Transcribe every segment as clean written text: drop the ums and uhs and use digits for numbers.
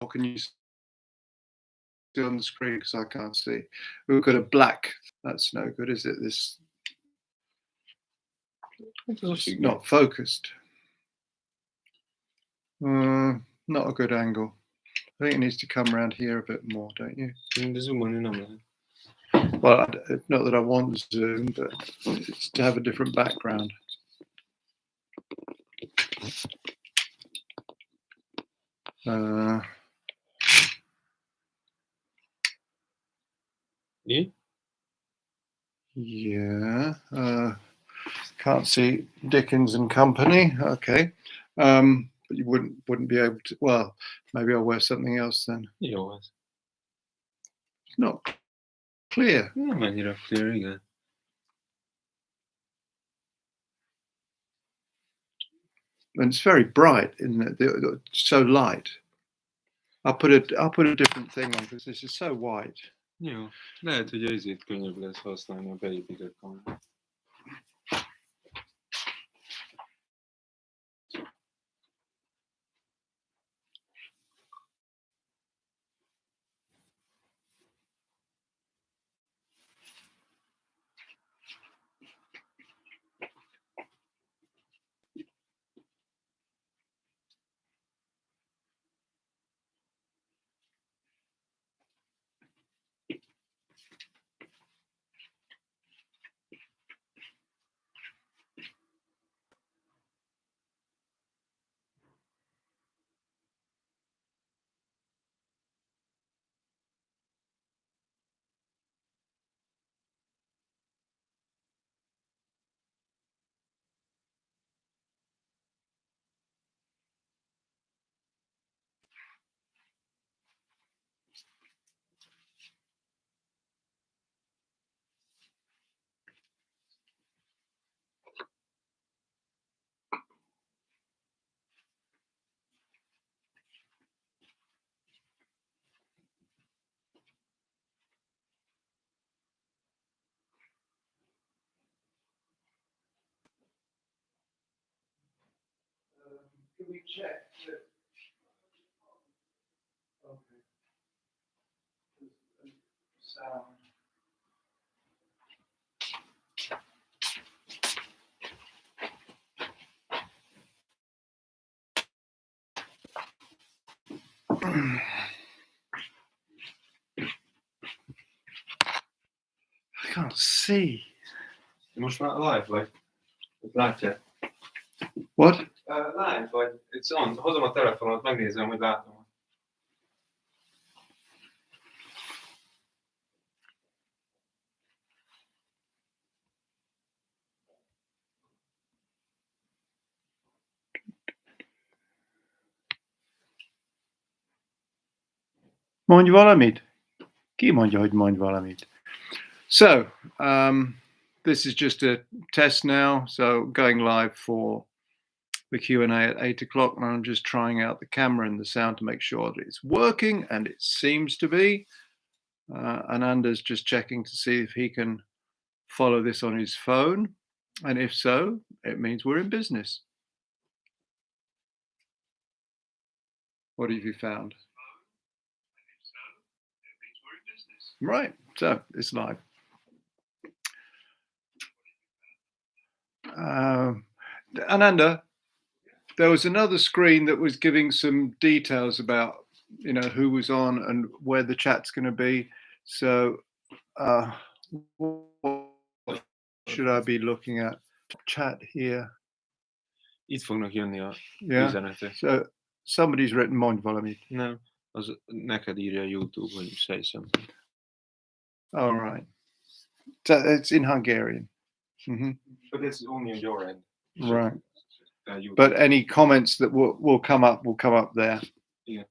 can you see on the screen? Because I can't see. We've got a black. That's no good, is it? This is not focused. Not a good angle. I think it needs to come around here a bit more, don't you? Well, not that I want zoom, but it's to have a different background. Yeah. Can't see Dickens and Company. Okay. But you wouldn't be able to. Well, maybe I'll wear something else then. Jó. It's not clear. Nem annyira clear, igen. And it's very bright, isn't it? So light. I'll put a different thing on because this is so white. Jó. Lehet, hogy ezért könnyebb lesz használni a beépített kamerát. Can we check that? Okay. Sound. I can't see. Most már live vagy. Látja? What? Live vagy. It's on. Hozom a telefonomat, megnézem, hogy látom. Mondj valamit. Ki mondja, hogy mondj valamit. So, this is just a test now. So going live for the Q&A at 8 o'clock, and I'm just trying out the camera and the sound to make sure that it's working, and it seems to be. Ananda's just checking to see if he can follow this on his phone, and if so, it means we're in business. What have you found? Right, so it's live. Ananda, there was another screen that was giving some details about, who was on and where the chat's going to be. So what should I be looking at? Chat here. Itt fognak jönni a üzenetek. So somebody's written mondj valamit. Nem, az neked írja YouTube, hogy say something. All right. So it's in Hungarian. Mm-hmm. But it's only on your end. Right. But any comments that will come up there. Yeah.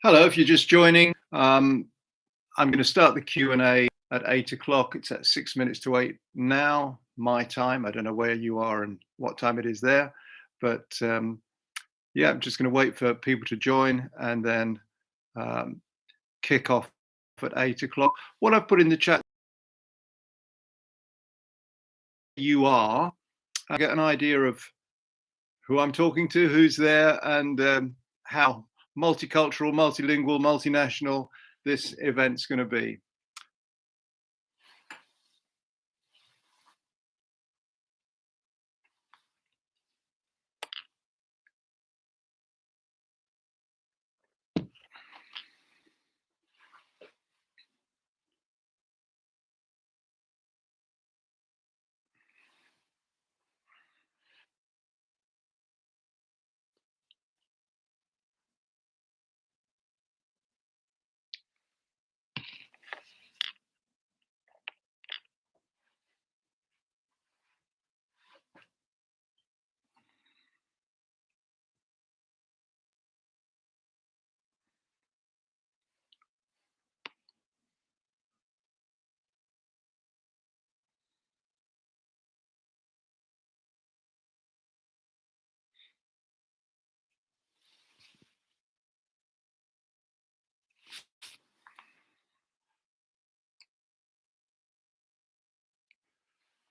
Hello, if you're just joining, I'm going to start the Q&A at 8 o'clock. It's at 6 minutes to 8 now, my time. I don't know where you are and what time it is there, but yeah, I'm just going to wait for people to join and then kick off at 8 o'clock. What I've put in the chat, you are, I get an idea of who I'm talking to, who's there, and how multicultural, multilingual, multinational this event's going to be.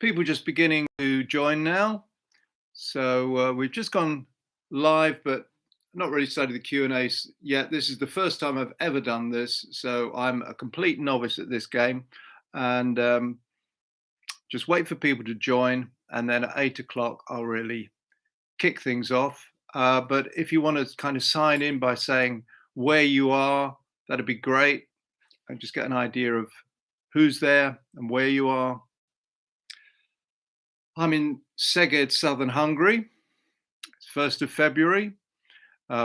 People just beginning to join now. So we've just gone live, but not really started the Q&A yet. This is the first time I've ever done this, so I'm a complete novice at this game. And just wait for people to join, and then at 8 o'clock, I'll really kick things off. But if you want to kind of sign in by saying where you are, that'd be great. And just get an idea of who's there and where you are. I'm in Szeged, southern Hungary. It's 1st of February.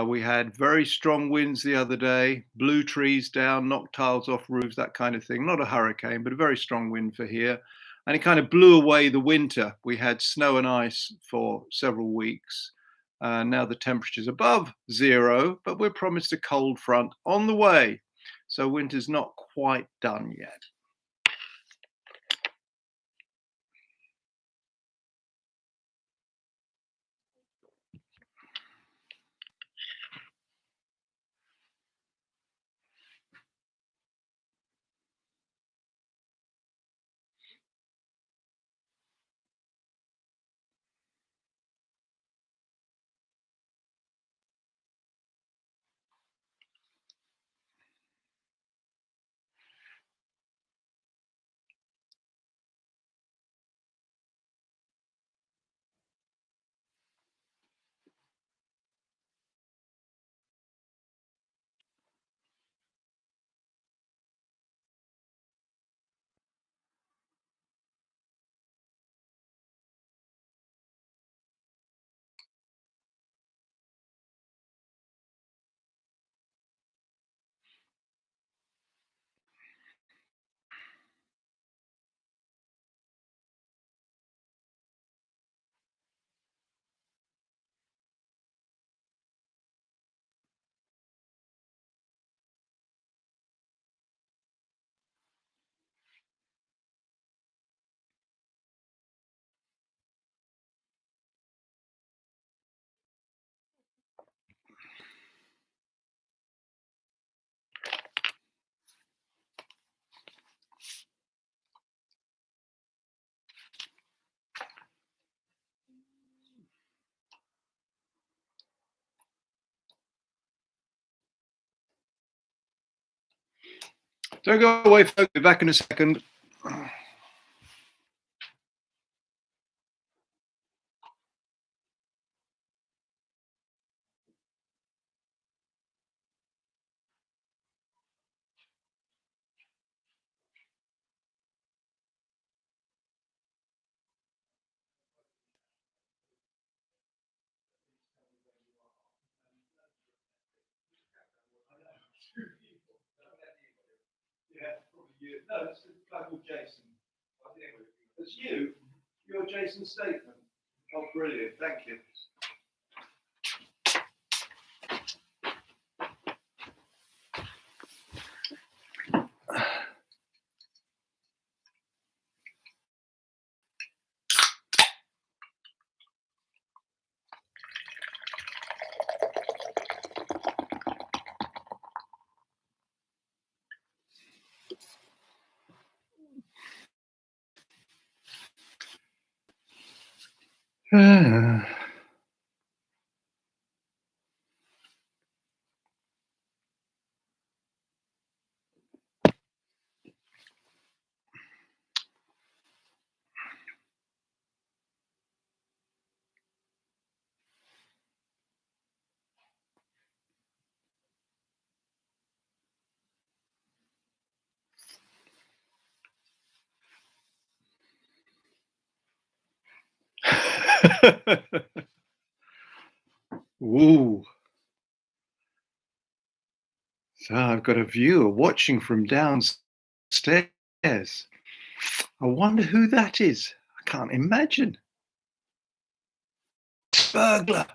We had very strong winds the other day, blew trees down, knocked tiles off roofs, that kind of thing. Not a hurricane, but a very strong wind for here. And it kind of blew away the winter. We had snow and ice for several weeks. Now the temperature's above 0, but we're promised a cold front on the way. So winter's not quite done yet. Don't go away, folks. Be back in a second. Yeah, probably you. No, it's a guy called Jason. It's you. You're Jason Statham. Oh, brilliant. Thank you. Ooh. So I've got a viewer watching from downstairs. I wonder who that is. I can't imagine. Burglar.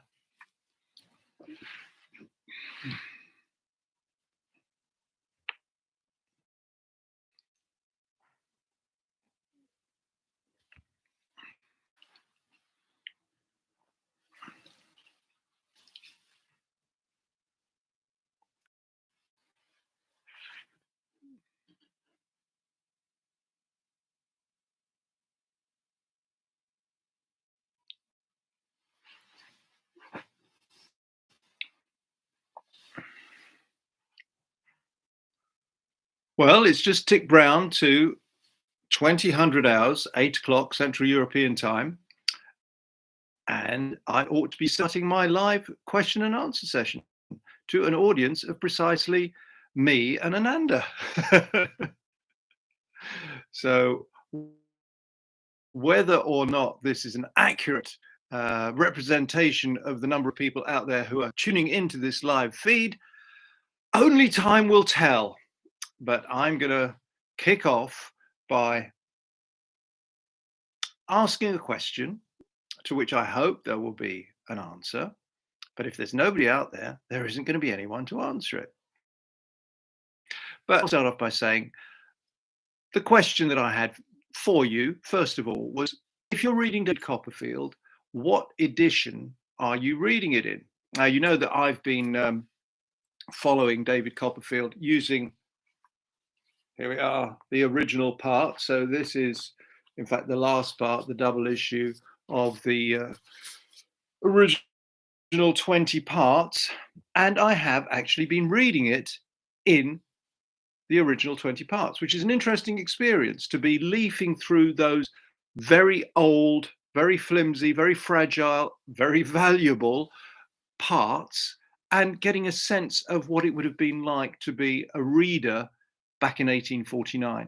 Well, it's just ticked round to 2000 hours, 8 o'clock Central European time. And I ought to be starting my live question and answer session to an audience of precisely me and Ananda. So whether or not this is an accurate representation of the number of people out there who are tuning into this live feed, only time will tell. But I'm going to kick off by asking a question to which I hope there will be an answer. But if there's nobody out there, there isn't going to be anyone to answer it. But I'll start off by saying the question that I had for you, first of all, was if you're reading David Copperfield, what edition are you reading it in? Now, you know that I've been following David Copperfield using, here we are, the original part. So this is, in fact, the last part, the double issue of the original 20 parts. And I have actually been reading it in the original 20 parts, which is an interesting experience to be leafing through those very old, very flimsy, very fragile, very valuable parts and getting a sense of what it would have been like to be a reader back in 1849.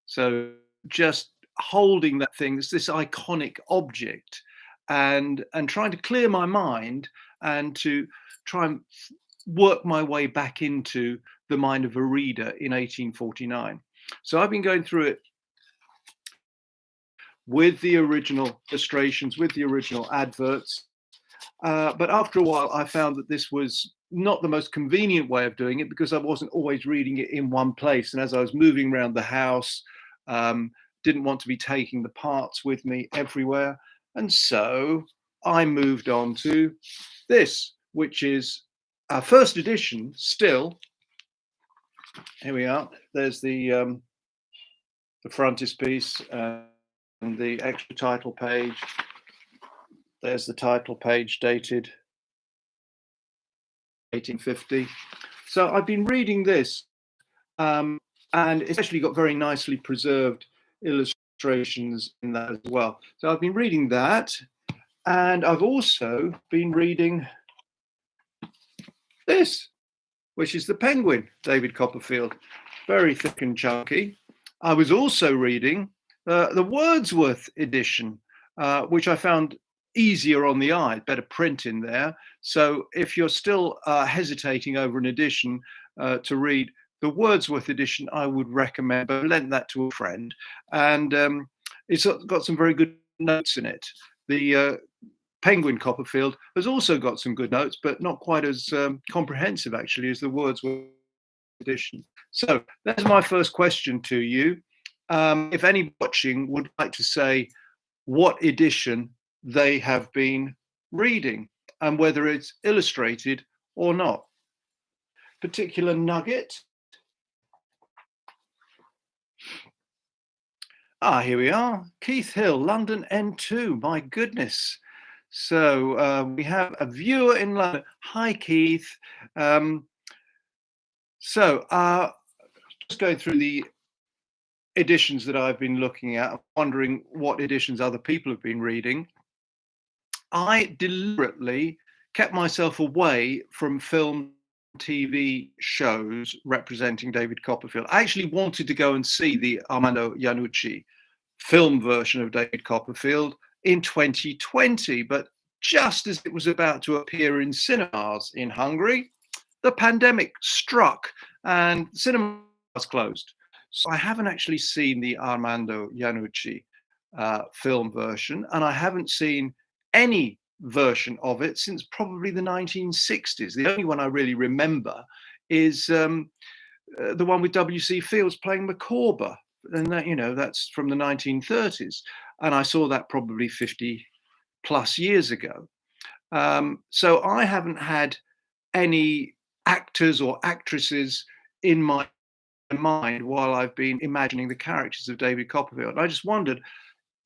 So just holding that thing, it's this iconic object, and trying to clear my mind and to try and work my way back into the mind of a reader in 1849. So I've been going through it with the original illustrations, with the original adverts. But after a while, I found that this was not the most convenient way of doing it because I wasn't always reading it in one place. And as I was moving around the house, didn't want to be taking the parts with me everywhere. And so I moved on to this, which is our first edition still. Here we are. There's the frontispiece and the extra title page. There's the title page dated 1850. So I've been reading this, and it's actually got very nicely preserved illustrations in that as well. So I've been reading that, and I've also been reading this, which is the Penguin, David Copperfield, very thick and chunky. I was also reading the Wordsworth edition, which I found easier on the eye, better print in there. So if you're still hesitating over an edition to read the Wordsworth edition, I would recommend, but lend that to a friend. And it's got some very good notes in it. The Penguin Copperfield has also got some good notes, but not quite as comprehensive actually as the Wordsworth edition. So that's my first question to you. If any watching would like to say what edition they have been reading and whether it's illustrated or not. Particular nugget. Here we are. Keith Hill, London N2. My goodness. So we have a viewer in London. Hi, Keith. Just going through the editions that I've been looking at, wondering what editions other people have been reading. I deliberately kept myself away from film TV shows representing David Copperfield. I actually wanted to go and see the Armando Iannucci film version of David Copperfield in 2020, but just as it was about to appear in cinemas in Hungary, the pandemic struck and cinemas closed. So I haven't actually seen the Armando Iannucci film version, and I haven't seen any version of it since probably the 1960s. The only one I really remember is the one with W.C. Fields playing Micawber, and that's from the 1930s, and I saw that probably 50 plus years ago. So I haven't had any actors or actresses in my mind while I've been imagining the characters of David Copperfield. I just wondered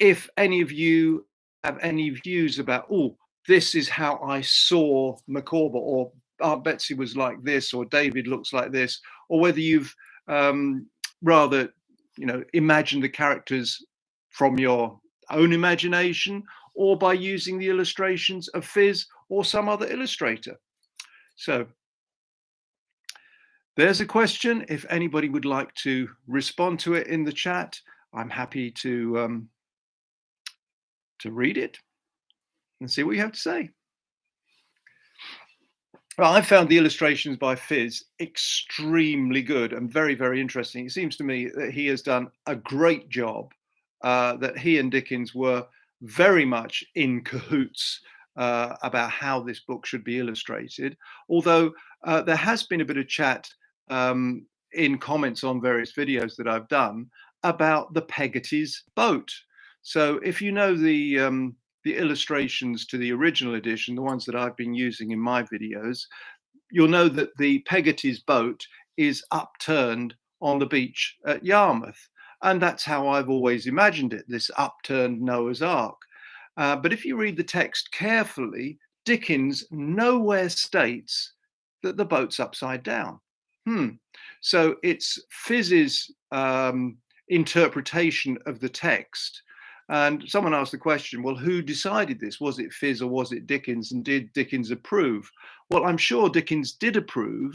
if any of you have any views about, oh, this is how I saw Micawber, or Aunt Betsy was like this, or David looks like this, or whether you've rather, imagined the characters from your own imagination, or by using the illustrations of Fizz or some other illustrator. So there's a question. If anybody would like to respond to it in the chat, I'm happy to read it and see what you have to say. Well, I found the illustrations by Fizz extremely good and very, very interesting. It seems to me that he has done a great job, that he and Dickens were very much in cahoots about how this book should be illustrated. Although there has been a bit of chat in comments on various videos that I've done about the Peggotty's boat. So if you know the illustrations to the original edition, the ones that I've been using in my videos, you'll know that the Peggotty's boat is upturned on the beach at Yarmouth. And that's how I've always imagined it, this upturned Noah's Ark. But if you read the text carefully, Dickens nowhere states that the boat's upside down. So it's Fizz's interpretation of the text. And someone asked the question, well, who decided this? Was it Fizz or was it Dickens? And did Dickens approve? Well, I'm sure Dickens did approve,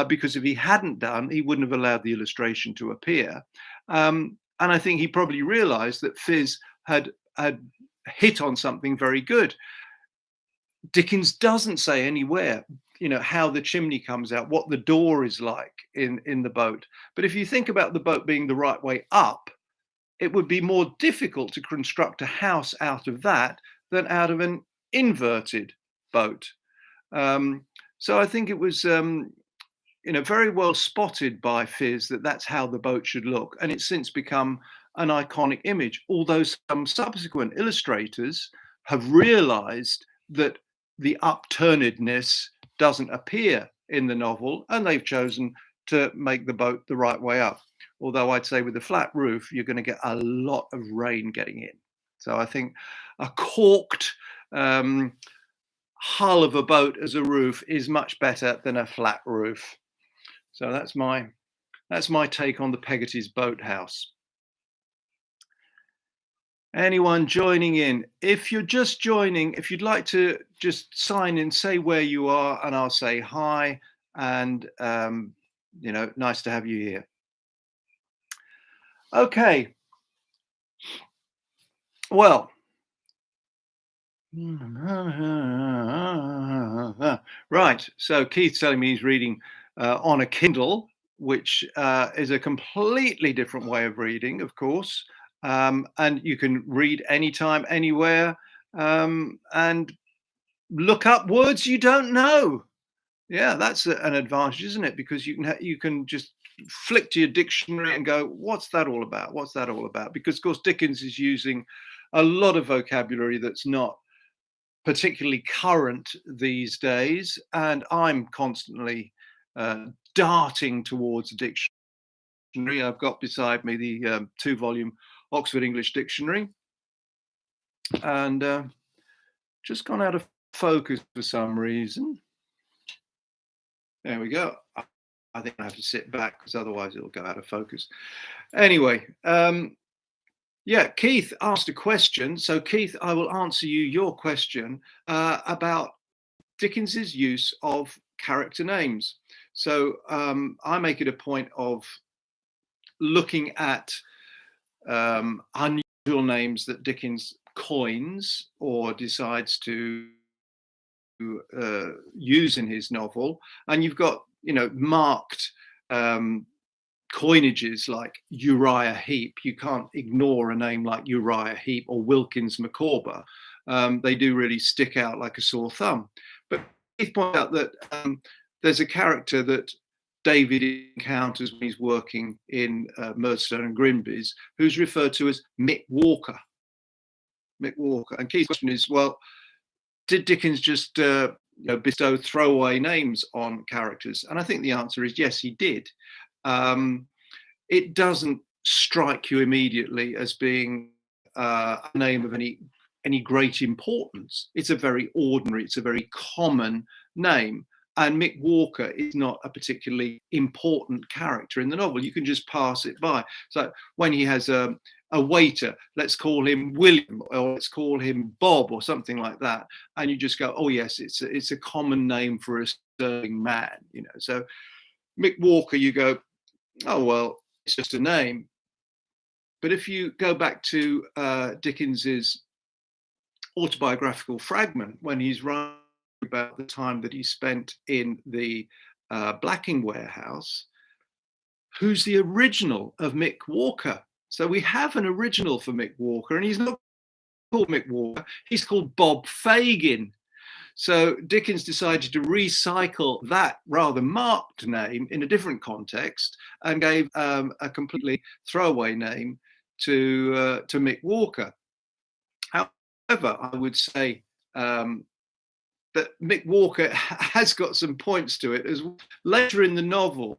because if he hadn't done, he wouldn't have allowed the illustration to appear. And I think he probably realized that Fizz had hit on something very good. Dickens doesn't say anywhere, how the chimney comes out, what the door is like in the boat. But if you think about the boat being the right way up, it would be more difficult to construct a house out of that than out of an inverted boat. So I think it was, very well spotted by Fizz that that's how the boat should look. And it's since become an iconic image, although some subsequent illustrators have realized that the upturnedness doesn't appear in the novel, and they've chosen to make the boat the right way up. Although I'd say with a flat roof, you're going to get a lot of rain getting in. So I think a corked hull of a boat as a roof is much better than a flat roof. So that's my take on the Peggotty's boathouse. Anyone joining in? If you're just joining, if you'd like to just sign in, say where you are, and I'll say hi. And nice to have you here. Okay. Well, right. So Keith's telling me he's reading on a Kindle, which is a completely different way of reading, of course. And you can read anytime, anywhere, and look up words you don't know. Yeah, that's an advantage, isn't it? Because you can just flick to your dictionary and go, what's that all about? What's that all about? Because, of course, Dickens is using a lot of vocabulary that's not particularly current these days. And I'm constantly darting towards a dictionary. I've got beside me the 2-volume Oxford English Dictionary. And just gone out of focus for some reason. There we go. I think I have to sit back because otherwise it'll go out of focus. Anyway, yeah, Keith asked a question. So Keith, I will answer you your question about Dickens's use of character names. So I make it a point of looking at unusual names that Dickens coins or decides to use in his novel, and you've got marked coinages like Uriah Heep. You can't ignore a name like Uriah Heep or Wilkins Micawber. They do really stick out like a sore thumb. But Keith pointed out that there's a character that David encounters when he's working in Murdstone and Grimby's, who's referred to as Mick Walker. Mick Walker. And Keith's question is, well, did Dickens just bestow throwaway names on characters? And I think the answer is yes, he did. It doesn't strike you immediately as being a name of any great importance. It's a very ordinary, it's a very common name. And Mick Walker is not a particularly important character in the novel. You can just pass it by. So when he has a waiter, let's call him William, or let's call him Bob, or something like that, and you just go, oh yes, it's a common name for a serving man, So Mick Walker, you go, oh well, it's just a name. But if you go back to Dickens's autobiographical fragment, when he's writing about the time that he spent in the blacking warehouse, who's the original of Mick Walker? So we have an original for Mick Walker, and he's not called Mick Walker, he's called Bob Fagin. So Dickens decided to recycle that rather marked name in a different context and gave a completely throwaway name to Mick Walker. However, I would say that Mick Walker has got some points to it. As later in the novel,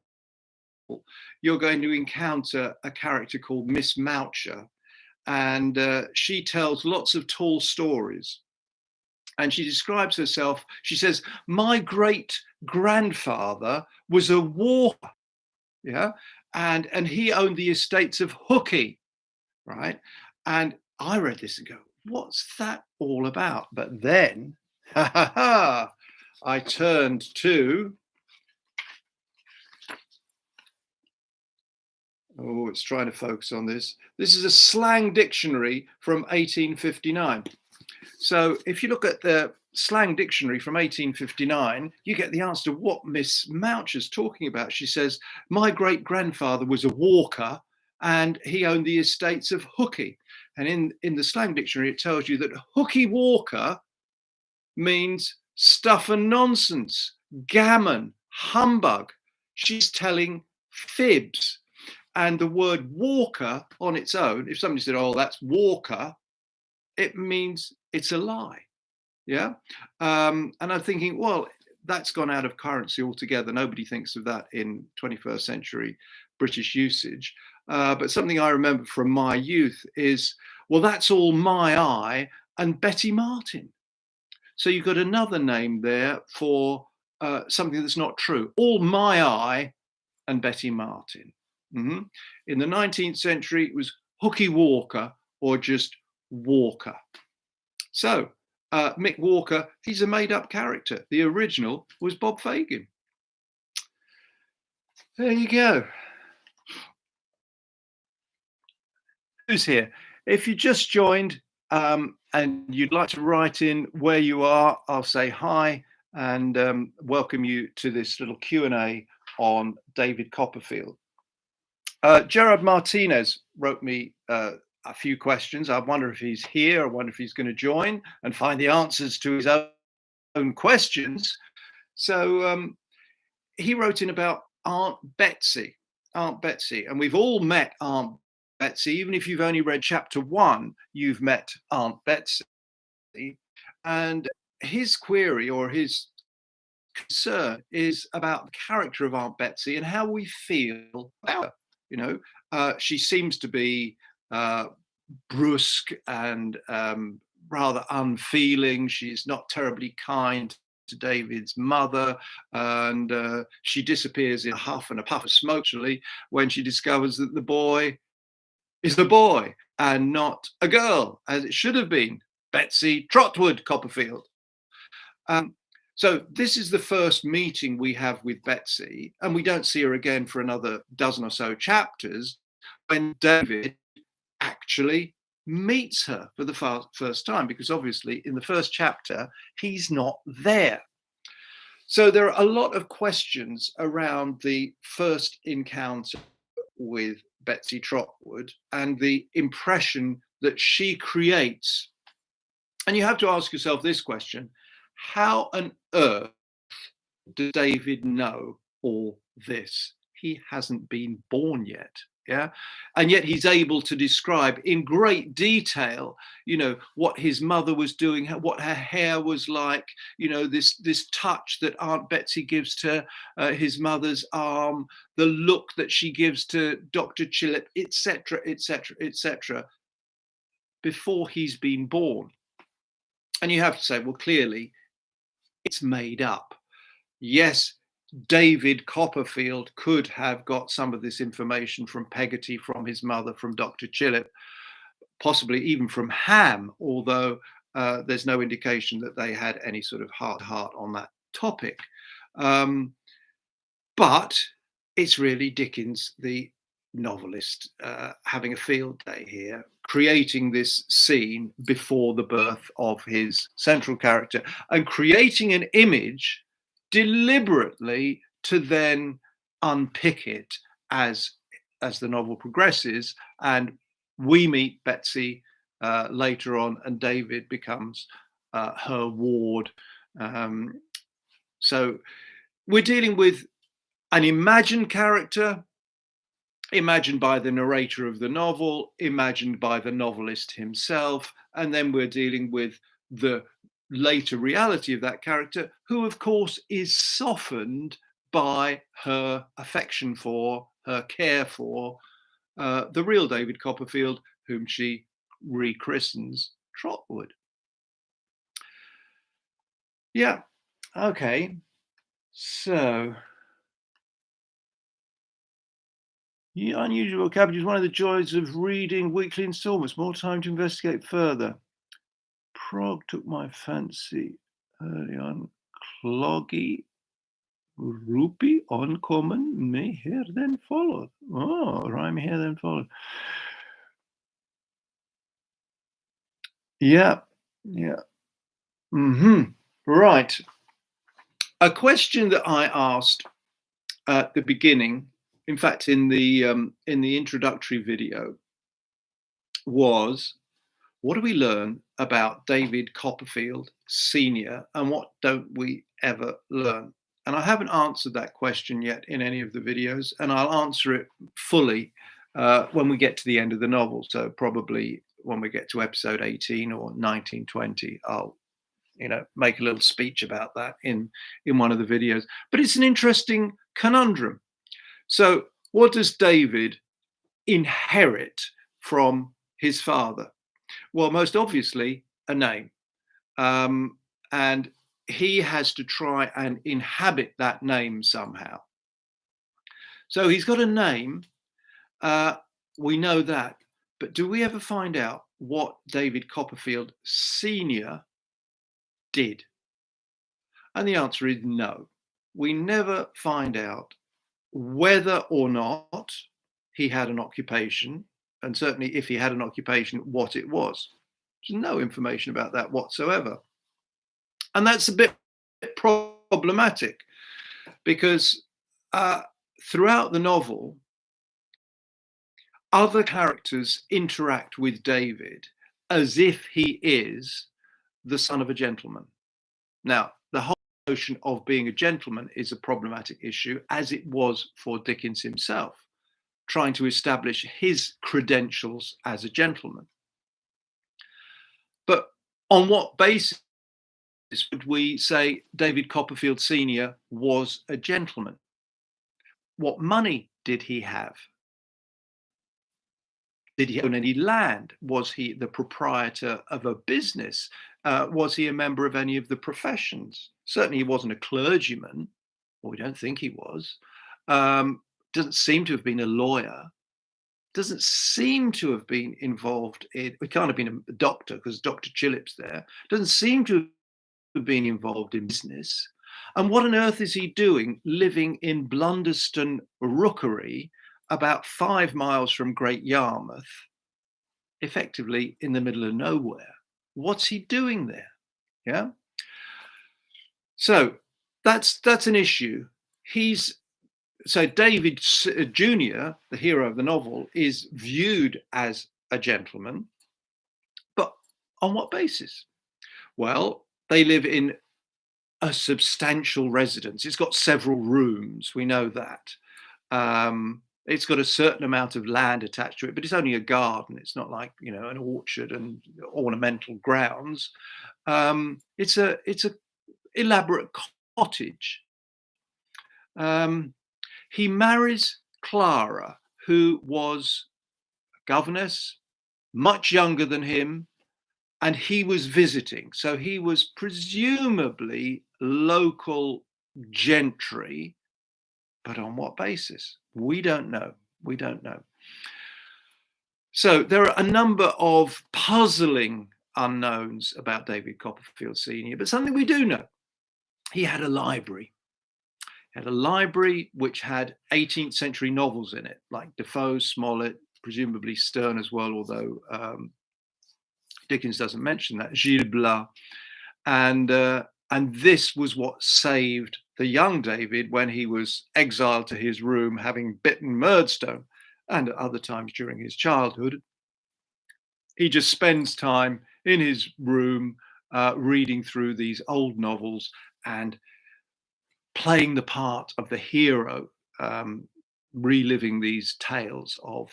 you're going to encounter a character called Miss Maucher, and she tells lots of tall stories. And she describes herself, she says, my great grandfather was a walker, yeah, and he owned the estates of Hookey, right? And I read this and go, what's that all about? But then, I turned to, oh, it's trying to focus on this. This is a slang dictionary from 1859. So if you look at the slang dictionary from 1859, you get the answer to what Miss Moucher's talking about. She says, my great grandfather was a walker and he owned the estates of Hookey. And in the slang dictionary, it tells you that Hookey Walker means stuff and nonsense, gammon, humbug. She's telling fibs. And the word walker on its own, if somebody said, oh, that's Walker, it means it's a lie. Yeah. And I'm thinking, well, that's gone out of currency altogether. Nobody thinks of that in 21st century British usage. But something I remember from my youth is, well, that's all my eye and Betty Martin. So you've got another name there for something that's not true. All my eye and Betty Martin. Mm-hmm. In the 19th century, it was Hookey Walker or just Walker. So Mick Walker, he's a made-up character. The original was Bob Fagin. There you go. Who's here? If you just joined and you'd like to write in where you are, I'll say hi and welcome you to this little Q&A on David Copperfield. Gerard Martinez wrote me a few questions. I wonder if he's here. I wonder if he's going to join and find the answers to his own questions. So he wrote in about Aunt Betsy. Aunt Betsy. And we've all met Aunt Betsy. Even if you've only read chapter 1, you've met Aunt Betsy. And his query or his concern is about the character of Aunt Betsy and how we feel about her. You know, she seems to be brusque and rather unfeeling. She's not terribly kind to David's mother, and she disappears in a huff and a puff of smoke actually when she discovers that the boy is a boy and not a girl, as it should have been, Betsy Trotwood Copperfield. So this is the first meeting we have with Betsy, and we don't see her again for another dozen or so chapters when David actually meets her for the first time, because obviously in the first chapter he's not there. So there are a lot of questions around the first encounter with Betsy Trotwood and the impression that she creates. And you have to ask yourself this question: how on earth does David know all this? He hasn't been born yet. Yeah. And yet he's able to describe in great detail, what his mother was doing, what her hair was like, this touch that Aunt Betsy gives to his mother's arm, the look that she gives to Dr. Chillip, etc., etc., etc., before he's been born. And you have to say, well, clearly it's made up. Yes, David Copperfield could have got some of this information from Peggotty, from his mother, from Dr. Chillip, possibly even from Ham, although there's no indication that they had any sort of heart-to-heart on that topic. But it's really Dickens, the novelist, having a field day here, creating this scene before the birth of his central character and creating an image deliberately to then unpick it as the novel progresses, and we meet Betsy later on, and David becomes her ward. So we're dealing with an imagined character, imagined by the narrator of the novel, imagined by the novelist himself, and then we're dealing with the later reality of that character, who of course is softened by her affection for, her care for the real David Copperfield, whom she rechristens Trotwood. Yeah, okay, so unusual cabbage is one of the joys of reading weekly installments, more time to investigate further. Prague took my fancy early on. Cloggy, Rupee, uncommon, may here then followed. Oh, rhyme here then followed. Yeah. Right. A question that I asked at the beginning, in fact, in the introductory video, was, what do we learn about David Copperfield Sr. and what don't we ever learn? And I haven't answered that question yet in any of the videos, and I'll answer it fully when we get to the end of the novel. So probably when we get to episode 18 or 19, 20, I'll make a little speech about that in one of the videos. But it's an interesting conundrum. So what does David inherit from his father? Well, most obviously, a name. And he has to try and inhabit that name somehow. So he's got a name. We know that. But do we ever find out what David Copperfield Sr. did? And the answer is no. We never find out whether or not he had an occupation, and certainly if he had an occupation, what it was. There's no information about that whatsoever. And that's a bit problematic, because throughout the novel, other characters interact with David as if he is the son of a gentleman. Now, the whole notion of being a gentleman is a problematic issue, as it was for Dickens himself, trying to establish his credentials as a gentleman. But on what basis would we say David Copperfield Sr. was a gentleman? What money did he have? Did he own any land? Was he the proprietor of a business? Was he a member of any of the professions? Certainly, he wasn't a clergyman, or we don't think he was. Doesn't seem to have been a lawyer. Doesn't seem to have been involved in. He can't have been a doctor because Dr. Chillip's there. Doesn't seem to have been involved in business. And what on earth is he doing living in Blunderston Rookery, about 5 miles from Great Yarmouth, effectively in the middle of nowhere? What's he doing there? Yeah. So that's an issue. So David Jr., the hero of the novel, is viewed as a gentleman, but on what basis? Well, they live in a substantial residence. It's got several rooms. We know that. It's got a certain amount of land attached to it, but it's only a garden. It's not like, an orchard and ornamental grounds. It's a elaborate cottage. He marries Clara, who was a governess, much younger than him, and he was visiting. So he was presumably local gentry, but on what basis? We don't know. We don't know. So there are a number of puzzling unknowns about David Copperfield Sr., but something we do know. He had a library. He had a library which had 18th century novels in it, like Defoe, Smollett, presumably Sterne as well, although Dickens doesn't mention that, Gil Blas. And this was what saved the young David when he was exiled to his room, having bitten Murdstone, and at other times during his childhood. He just spends time in his room reading through these old novels and playing the part of the hero, reliving these tales of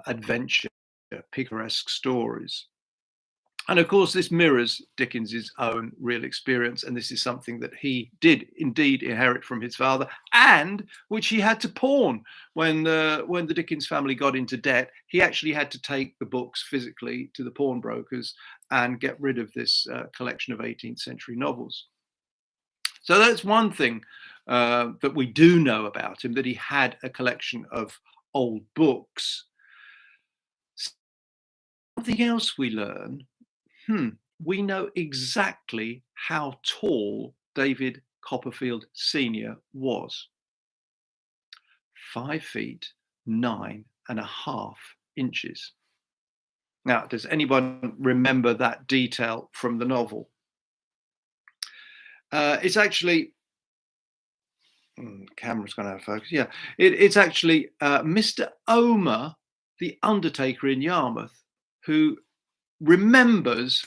adventure, picaresque stories. And of course, this mirrors Dickens's own real experience, and this is something that he did indeed inherit from his father, and which he had to pawn when the Dickens family got into debt. He actually had to take the books physically to the pawnbrokers and get rid of this collection of 18th century novels. So that's one thing that we do know about him, that he had a collection of old books. Something else we learn. We know exactly how tall David Copperfield Sr. was. 5 feet 9.5 inches. Now, does anyone remember that detail from the novel? It's actually, camera's gone out of focus. Yeah, it's actually Mr. Omer, the undertaker in Yarmouth, who remembers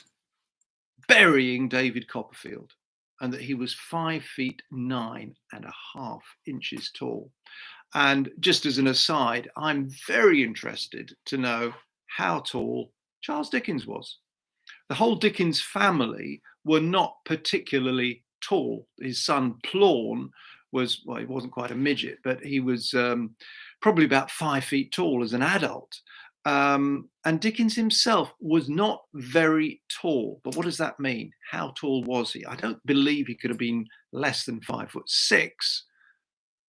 burying David Copperfield, and that he was 5 feet 9.5 inches tall. And just as an aside, I'm very interested to know how tall Charles Dickens was. The whole Dickens family were not particularly tall. His son Plawn was, well, he wasn't quite a midget, but he was probably about 5 feet tall as an adult. And Dickens himself was not very tall. But what does that mean? How tall was he? I don't believe he could have been less than 5'6",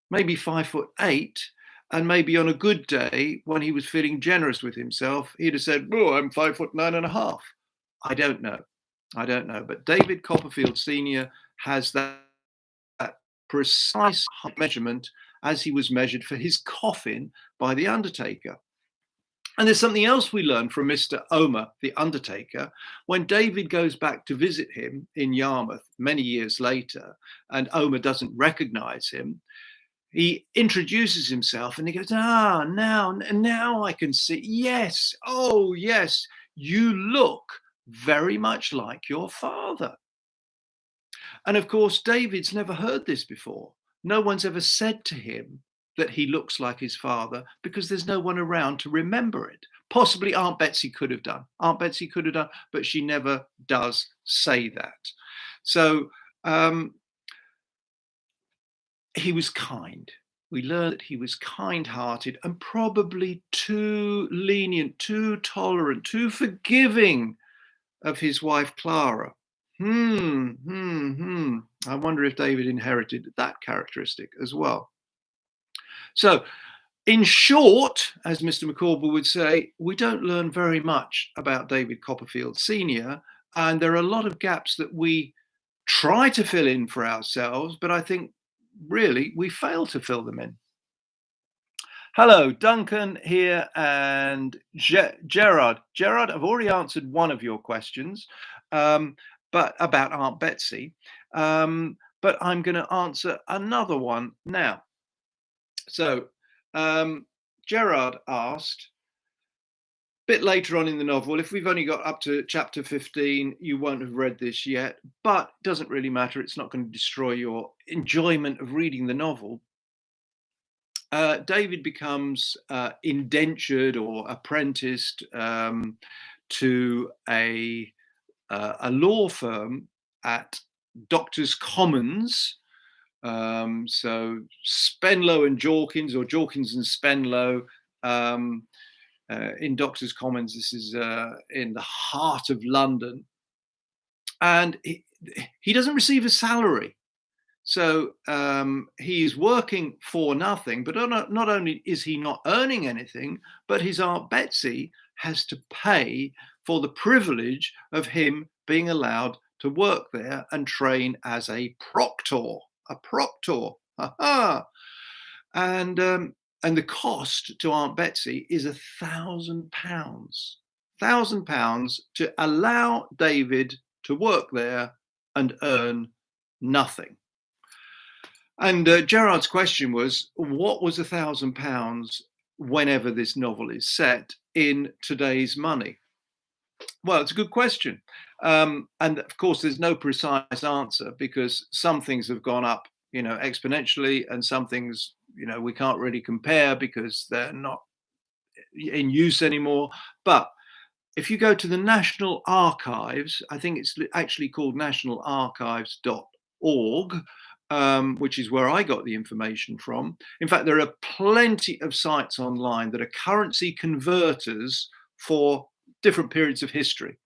maybe 5'8", and maybe on a good day when he was feeling generous with himself, he'd have said, "Oh, I'm 5'9.5". I don't know. But David Copperfield Sr. has that precise measurement as he was measured for his coffin by the undertaker. And there's something else we learn from Mr. Omer, the undertaker, when David goes back to visit him in Yarmouth many years later, and Omer doesn't recognize him. He introduces himself and he goes, now I can see. Yes. Oh, yes. You look very much like your father. And of course, David's never heard this before. No one's ever said to him that he looks like his father, because there's no one around to remember it. Possibly Aunt Betsy could have done, but she never does say that. So he was kind. We learn that he was kind-hearted and probably too lenient, too tolerant, too forgiving of his wife Clara. I wonder if David inherited that characteristic as well. So, in short, as Mr. McCorble would say, we don't learn very much about David Copperfield Sr., and there are a lot of gaps that we try to fill in for ourselves, but I think really we fail to fill them in. Hello, Duncan here and Gerard. Gerard, I've already answered one of your questions, but about Aunt Betsy, but I'm going to answer another one now. So, Gerard asked, a bit later on in the novel, if we've only got up to chapter 15, you won't have read this yet, but it doesn't really matter. It's not going to destroy your enjoyment of reading the novel. David becomes indentured or apprenticed to a law firm at Doctors' Commons. So Spenlow and Jorkins, or Jorkins and Spenlow, in Doctors' Commons. This is in the heart of London. And he doesn't receive a salary. So he's working for nothing, but not only is he not earning anything, but his Aunt Betsy has to pay for the privilege of him being allowed to work there and train as a proctor. A proctor. And the cost to Aunt Betsy is £1,000. £1,000 to allow David to work there and earn nothing. And Gerard's question was, what was £1,000 whenever this novel is set in today's money? Well, it's a good question. And of course, there's no precise answer, because some things have gone up, exponentially, and some things, we can't really compare because they're not in use anymore. But if you go to the National Archives, I think it's actually called nationalarchives.org, which is where I got the information from. In fact, there are plenty of sites online that are currency converters for different periods of history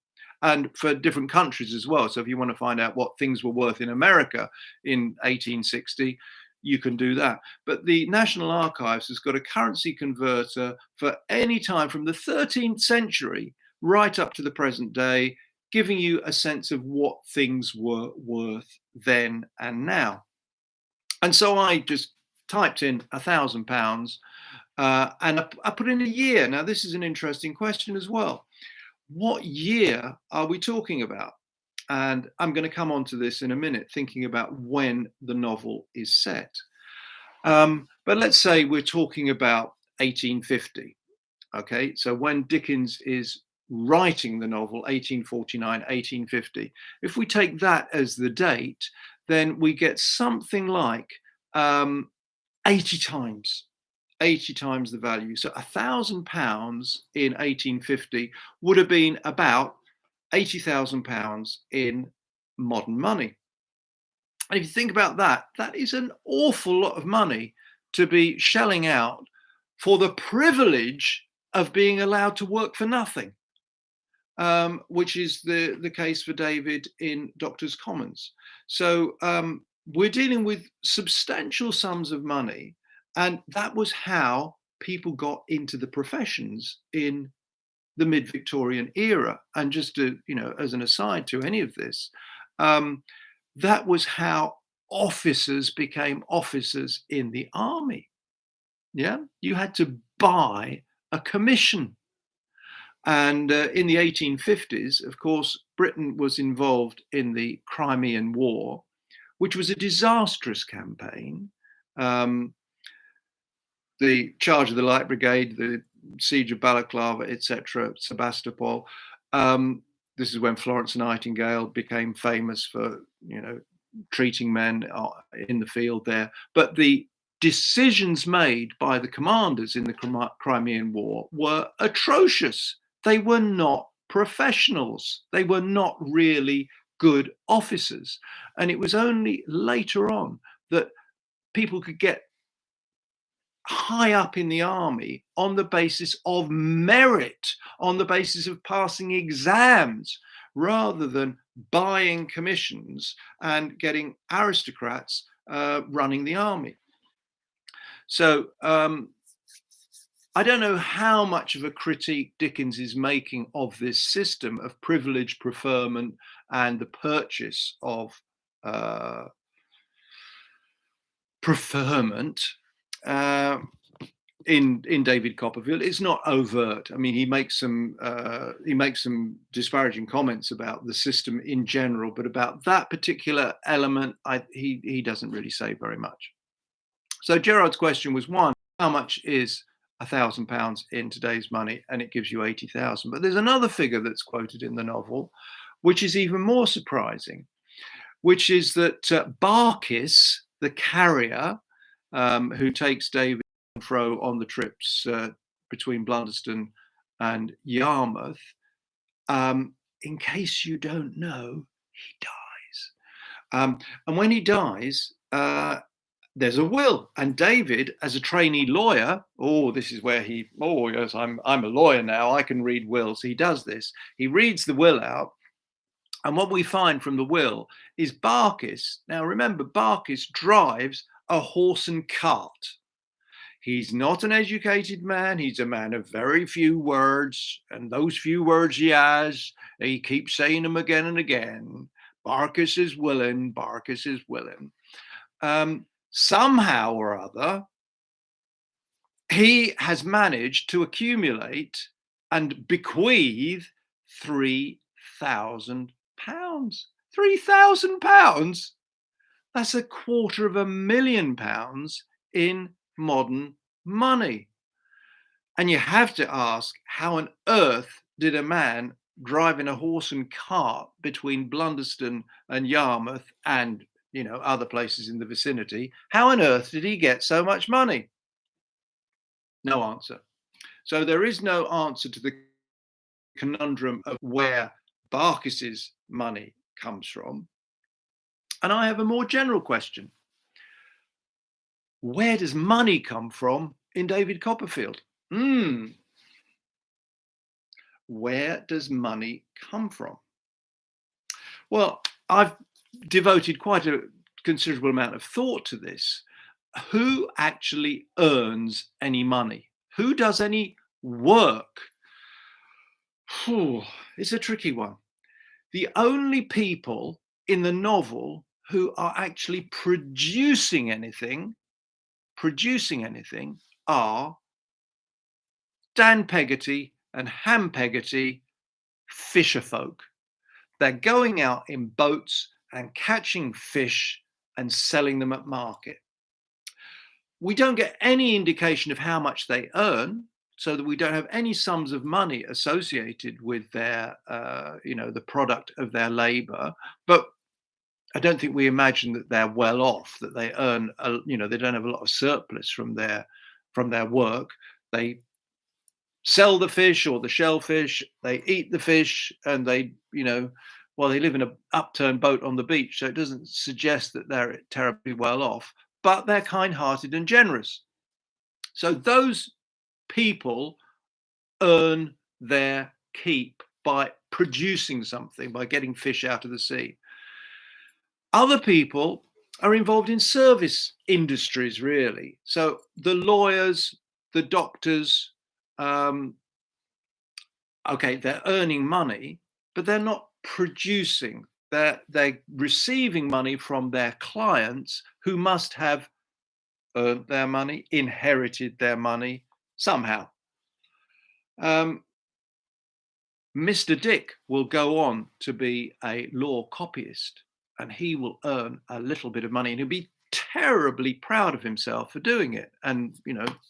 and for different countries as well. So if you want to find out what things were worth in America in 1860, you can do that. But the National Archives has got a currency converter for any time from the 13th century right up to the present day, giving you a sense of what things were worth then and now. And so I just typed in £1,000 and I put in a year. Now, this is an interesting question as well. What year are we talking about? And I'm going to come on to this in a minute, thinking about when the novel is set. But let's say we're talking about 1850. Okay, so when Dickens is writing the novel, 1849, 1850, if we take that as the date, then we get something like 80 times the value. So £1,000 in 1850 would have been about £80,000 in modern money. And if you think about that, that is an awful lot of money to be shelling out for the privilege of being allowed to work for nothing, which is the case for David in Doctors' Commons. So we're dealing with substantial sums of money, and that was how people got into the professions in the mid-Victorian era. And just to, as an aside to any of this, that was how officers became officers in the army. Yeah, you had to buy a commission. And in the 1850s, of course, Britain was involved in the Crimean War, which was a disastrous campaign. The charge of the Light Brigade, the siege of Balaclava, etc., Sebastopol. This is when Florence Nightingale became famous for, treating men in the field there. But the decisions made by the commanders in the Crimean War were atrocious. They were not professionals. They were not really good officers. And it was only later on that people could get high up in the army on the basis of merit, on the basis of passing exams, rather than buying commissions and getting aristocrats running the army. So I don't know how much of a critique Dickens is making of this system of privilege, preferment, and the purchase of preferment in David Copperfield. It's not overt. I mean, he makes some disparaging comments about the system in general, but about that particular element, he doesn't really say very much. So Gerard's question was, one, how much is £1,000 in today's money? And it gives you 80,000. But there's another figure that's quoted in the novel, which is even more surprising, which is that Barkis, the carrier who takes David and fro on the trips between Blunderston and Yarmouth, in case you don't know, he dies. And when he dies, there's a will, and David, as a trainee lawyer, this is where yes, I'm a lawyer now, I can read wills. He does this. He reads the will out, and what we find from the will is Barkis. Now remember, Barkis drives a horse and cart. He's not an educated man. He's a man of very few words, and those few words he keeps saying them again and again. Barkis is willing. Barkis is willing. Somehow or other, he has managed to accumulate and bequeath £3,000. £3,000? That's £250,000 in modern money. And you have to ask, how on earth did a man driving a horse and cart between Blunderston and Yarmouth and other places in the vicinity, how on earth did he get so much money? No answer. So there is no answer to the conundrum of where Barkis's money comes from. And I have a more general question. Where does money come from in David Copperfield? Where does money come from? Well, I've devoted quite a considerable amount of thought to this. Who actually earns any money? Who does any work? It's a tricky one. The only people in the novel who are actually producing anything are Dan Peggotty and Ham Peggotty, fisher folk. They're going out in boats and catching fish and selling them at market. We don't get any indication of how much they earn, so that we don't have any sums of money associated with their, the product of their labor. But I don't think we imagine that they're well off, that they earn, they don't have a lot of surplus from their work. They sell the fish or the shellfish, they eat the fish, and they live in an upturned boat on the beach. So it doesn't suggest that they're terribly well off, but they're kind-hearted and generous. So those people earn their keep by producing something, by getting fish out of the sea. Other people are involved in service industries, really. So the lawyers, the doctors, they're earning money, but they're not producing. They're receiving money from their clients, who must have earned their money, inherited their money somehow. Mr. Dick will go on to be a law copyist, and he will earn a little bit of money, and he'll be terribly proud of himself for doing it, and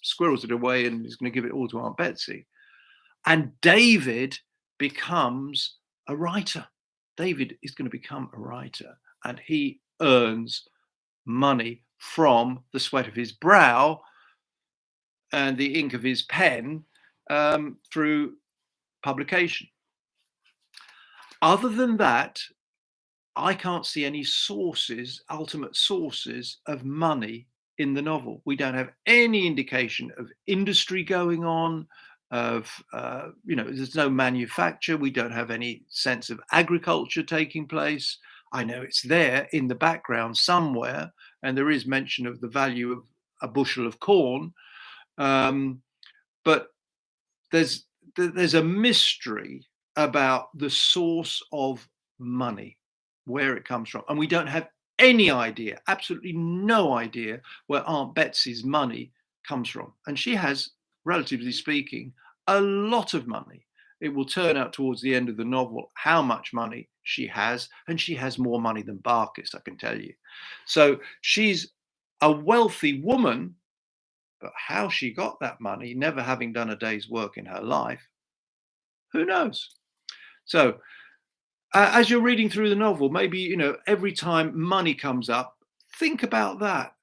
squirrels it away, and he's going to give it all to Aunt Betsy. And David becomes a writer. David is going to become a writer, and he earns money from the sweat of his brow and the ink of his pen through publication. Other than that, I can't see any ultimate sources of money in the novel. We don't have any indication of industry going on, there's no manufacture. We don't have any sense of agriculture taking place. I know it's there in the background somewhere, and there is mention of the value of a bushel of corn, but there's a mystery about the source of money, where it comes from, and we don't have any idea, absolutely no idea, where Aunt Betsy's money comes from. And she has, relatively speaking, a lot of money. It will turn out towards the end of the novel how much money she has, and she has more money than Barkis, I can tell you. So she's a wealthy woman, but how she got that money, never having done a day's work in her life, who knows? So as you're reading through the novel, maybe, every time money comes up, think about that.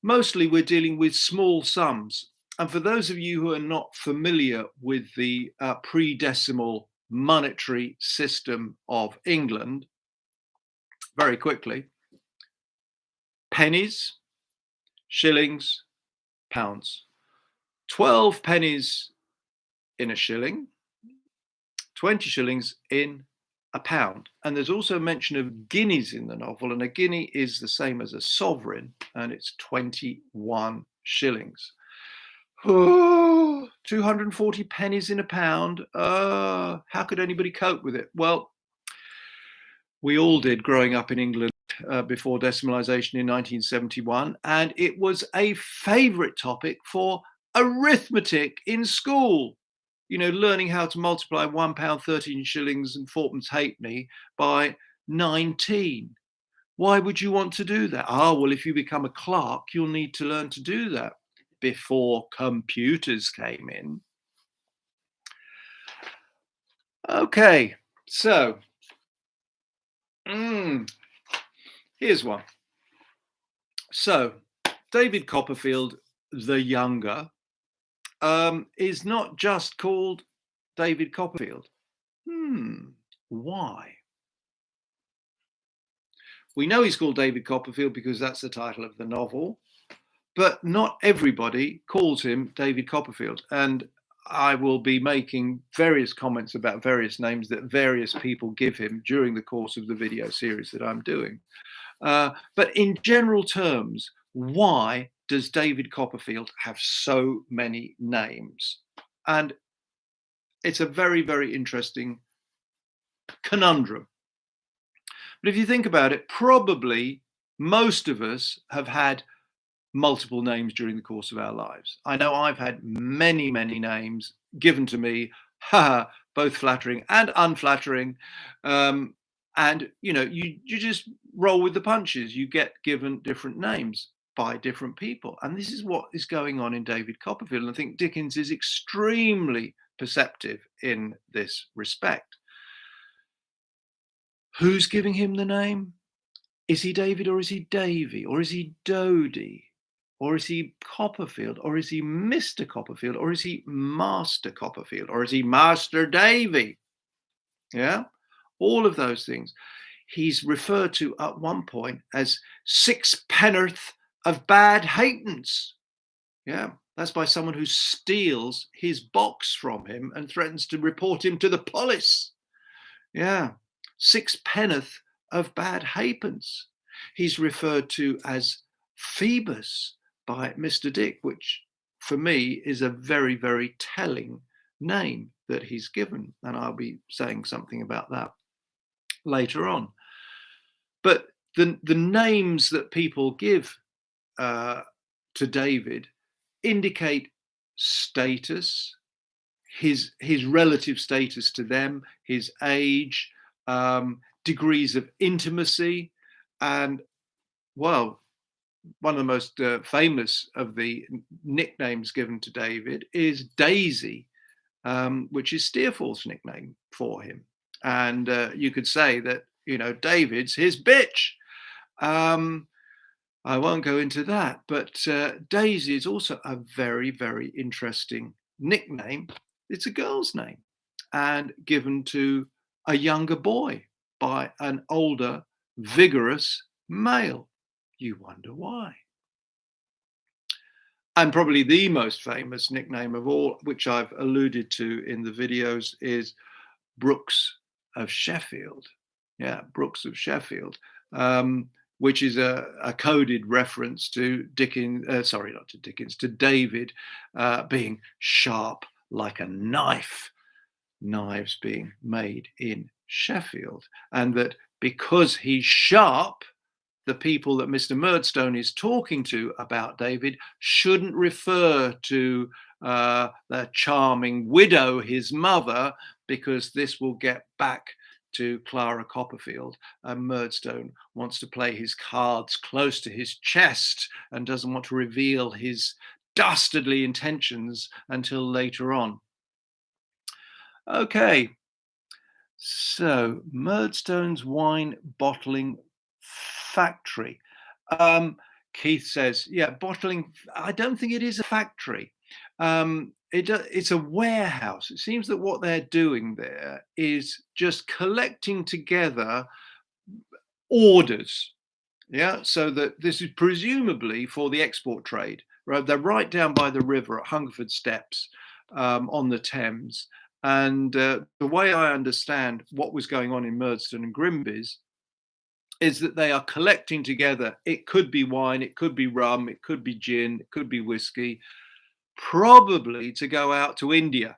Mostly we're dealing with small sums. And for those of you who are not familiar with the pre-decimal monetary system of England, very quickly, pennies, shillings, pounds. 12 pennies in a shilling, 20 shillings in a pound. And there's also mention of guineas in the novel, and a guinea is the same as a sovereign, and it's 21 shillings. Oh, 240 pennies in a pound. How could anybody cope with it? Well, we all did growing up in England before decimalisation in 1971, and it was a favourite topic for arithmetic in school. Learning how to multiply £1, 13 shillings and fourpence halfpenny by 19. Why would you want to do that? Well, if you become a clerk, you'll need to learn to do that. Before computers came in. Okay, so here's one. So David Copperfield the Younger is not just called David Copperfield. Why? We know he's called David Copperfield because that's the title of the novel, but not everybody calls him David Copperfield. And I will be making various comments about various names that various people give him during the course of the video series that I'm doing. But in general terms, why does David Copperfield have so many names? And it's a very, very interesting conundrum. But if you think about it, probably most of us have had multiple names during the course of our lives. I know I've had many, many names given to me, both flattering and unflattering. And you just roll with the punches. You get given different names by different people. And this is what is going on in David Copperfield. And I think Dickens is extremely perceptive in this respect. Who's giving him the name? Is he David, or is he Davy, or is he Dodie, or is he Copperfield, or is he Mr. Copperfield, or is he Master Copperfield, or is he Master Davy? Yeah, all of those things. He's referred to at one point as 6 penn'orth of bad halfpence. Yeah, that's by someone who steals his box from him and threatens to report him to the police. Yeah, 6 penn'orth of bad halfpence. He's referred to as Phoebus by Mr. Dick, which for me is a very, very telling name that he's given. And I'll be saying something about that later on. But the names that people give to David indicate status, his relative status to them, his age, degrees of intimacy, and, well, one of the most famous of the nicknames given to David is Daisy, which is Steerforth's nickname for him. And you could say that, David's his bitch. I won't go into that, but Daisy is also a very, very interesting nickname. It's a girl's name and given to a younger boy by an older, vigorous male. You wonder why. And probably the most famous nickname of all, which I've alluded to in the videos, is Brooks of Sheffield. Yeah, Brooks of Sheffield, which is a coded reference to Dickens, sorry, not to Dickens, to David being sharp like a knife, knives being made in Sheffield. And that because he's sharp, the people that Mr. Murdstone is talking to about David shouldn't refer to the charming widow, his mother, because this will get back to Clara Copperfield. And Murdstone wants to play his cards close to his chest and doesn't want to reveal his dastardly intentions until later on. Okay, so Murdstone's wine bottling factory. Keith says, yeah, bottling, I don't think it is a factory. It's a warehouse. It seems that what they're doing there is just collecting together orders. Yeah, so that this is presumably for the export trade. Right, they're right down by the river at Hungerford Steps on the Thames. And the way I understand what was going on in Murdstone and Grimby's is that they are collecting together. It could be wine, it could be rum, it could be gin, it could be whiskey, probably to go out to India.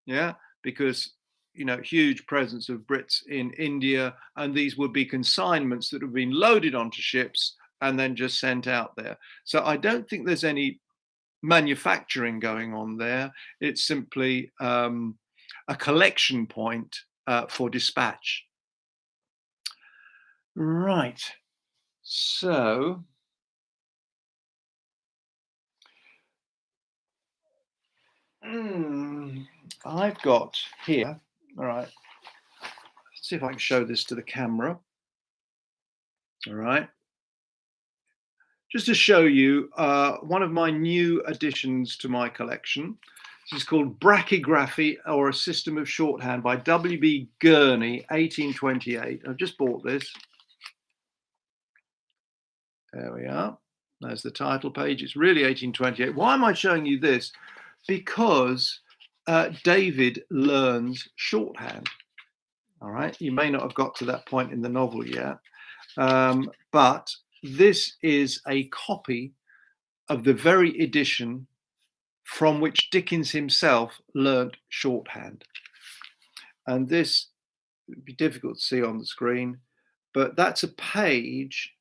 Yeah, because, you know, huge presence of Brits in India, and these would be consignments that have been loaded onto ships and then just sent out there. So I don't think there's any manufacturing going on there. It's simply a collection point for dispatch. Right. So I've got here, all right, let's see if I can show this to the camera. All right. Just to show you one of my new additions to my collection. This is called Brachygraphy, or a System of Shorthand, by W.B. Gurney, 1828. I've just bought this. There we are. There's the title page. It's really 1828. Why am I showing you this? Because David learns shorthand. All right. You may not have got to that point in the novel yet, but this is a copy of the very edition from which Dickens himself learnt shorthand. And this would be difficult to see on the screen, but that's a page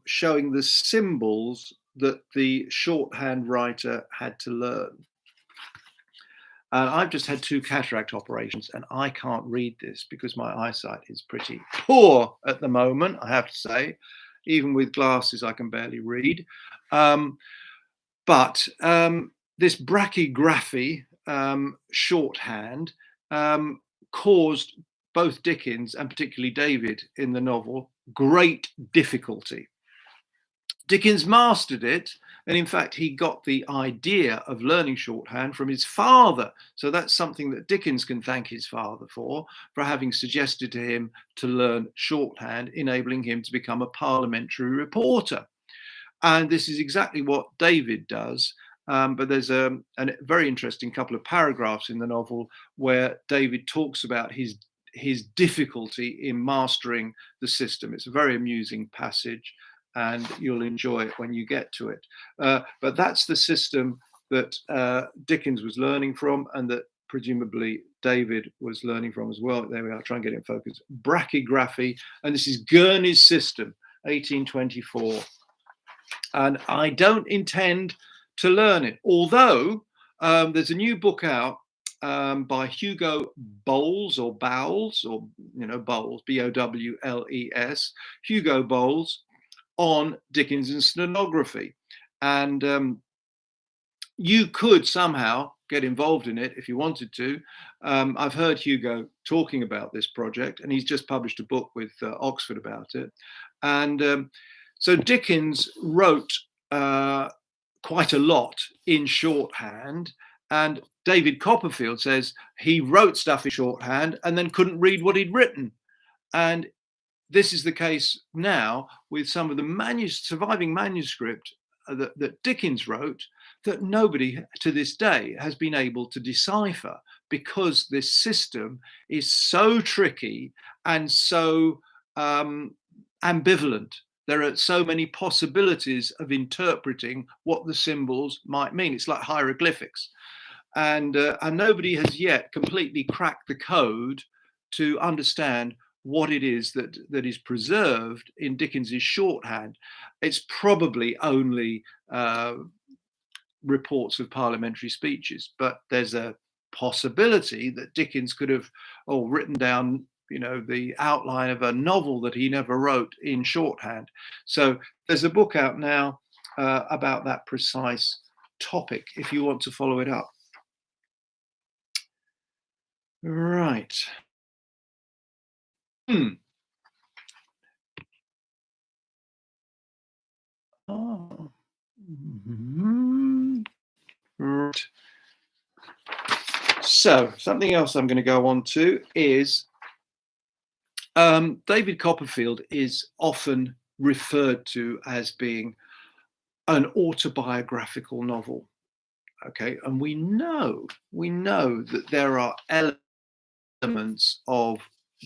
showing the symbols that the shorthand writer had to learn. And I've just had 2 cataract operations, and I can't read this because my eyesight is pretty poor at the moment, I have to say. Even with glasses, I can barely read. But this brachygraphy shorthand caused both Dickens and particularly David in the novel great difficulty. Dickens mastered it, and in fact he got the idea of learning shorthand from his father. So that's something that Dickens can thank his father for having suggested to him to learn shorthand, enabling him to become a parliamentary reporter. And this is exactly what David does. But there's a very interesting couple of paragraphs in the novel where David talks about his difficulty in mastering the system. It's a very amusing passage, and you'll enjoy it when you get to it. But that's the system that Dickens was learning from, and that presumably David was learning from as well. There we are, try and get it in focus. Brachygraphy, and this is Gurney's system, 1824. And I don't intend to learn it, although there's a new book out by Hugo Bowles, or Bowles, or Bowles, Bowles, Hugo Bowles, on Dickens and stenography. And you could somehow get involved in it if you wanted to. I've heard Hugo talking about this project, and he's just published a book with Oxford about it. And so Dickens wrote quite a lot in shorthand, and David Copperfield says he wrote stuff in shorthand and then couldn't read what he'd written. And this is the case now with some of the surviving manuscript that Dickens wrote. that nobody to this day has been able to decipher, because this system is so tricky and so ambivalent. There are so many possibilities of interpreting what the symbols might mean. It's like hieroglyphics. And nobody has yet completely cracked the code to understand what it is that is preserved in Dickens's shorthand. It's probably only reports of parliamentary speeches, but there's a possibility that Dickens could have written down, the outline of a novel that he never wrote in shorthand. So there's a book out now about that precise topic, if you want to follow it up. Right. Oh. Right. So something else I'm going to go on to is David Copperfield is often referred to as being an autobiographical novel. Okay, and we know that there are elements of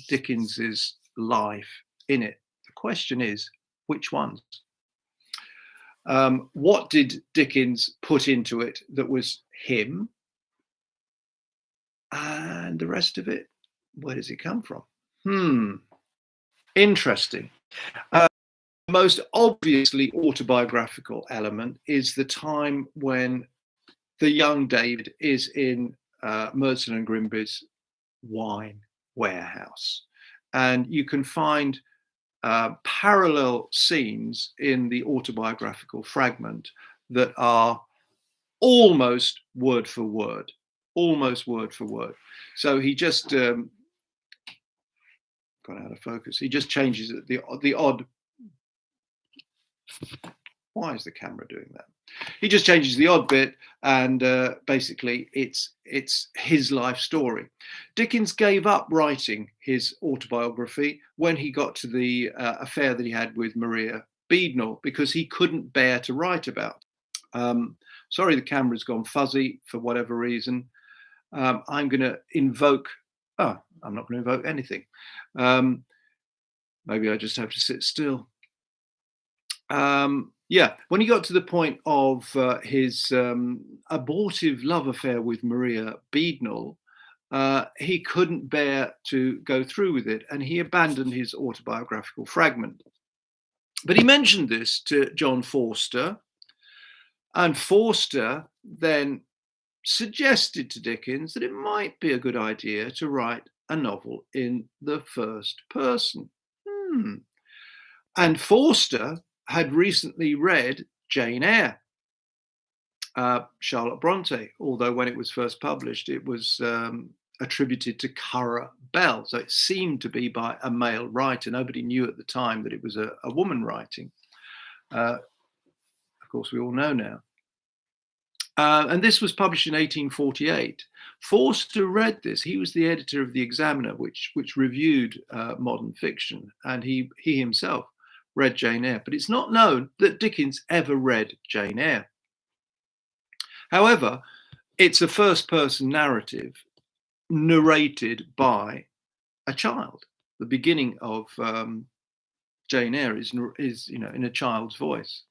Dickens's life in it. The question is, which ones? What did Dickens put into it that was him? And the rest of it, where does it come from? Interesting. The most obviously autobiographical element is the time when the young David is in Merton and Grimby's wine warehouse. And you can find parallel scenes in the autobiographical fragment that are almost word for word. So he just got out of focus. He just changes the odd. Why is the camera doing that? He just changes the odd bit, and basically it's his life story. Dickens gave up writing his autobiography when he got to the affair that he had with Maria Beadnell, because he couldn't bear to write about. Sorry, the camera's gone fuzzy for whatever reason. I'm going to invoke. Oh, I'm not going to invoke anything. Maybe I just have to sit still. Yeah, when he got to the point of his abortive love affair with Maria Beadnell, he couldn't bear to go through with it, and he abandoned his autobiographical fragment. But he mentioned this to John Forster, and Forster then suggested to Dickens that it might be a good idea to write a novel in the first person. And Forster had recently read Jane Eyre, Charlotte Bronte, although when it was first published, it was attributed to Currer Bell. So it seemed to be by a male writer. Nobody knew at the time that it was a woman writing. Of course, we all know now. And this was published in 1848. Forster read this. He was the editor of the Examiner, which reviewed modern fiction, and he himself read Jane Eyre. But it's not known that Dickens ever read Jane Eyre. However, it's a first-person narrative narrated by a child. The beginning of Jane Eyre is in a child's voice,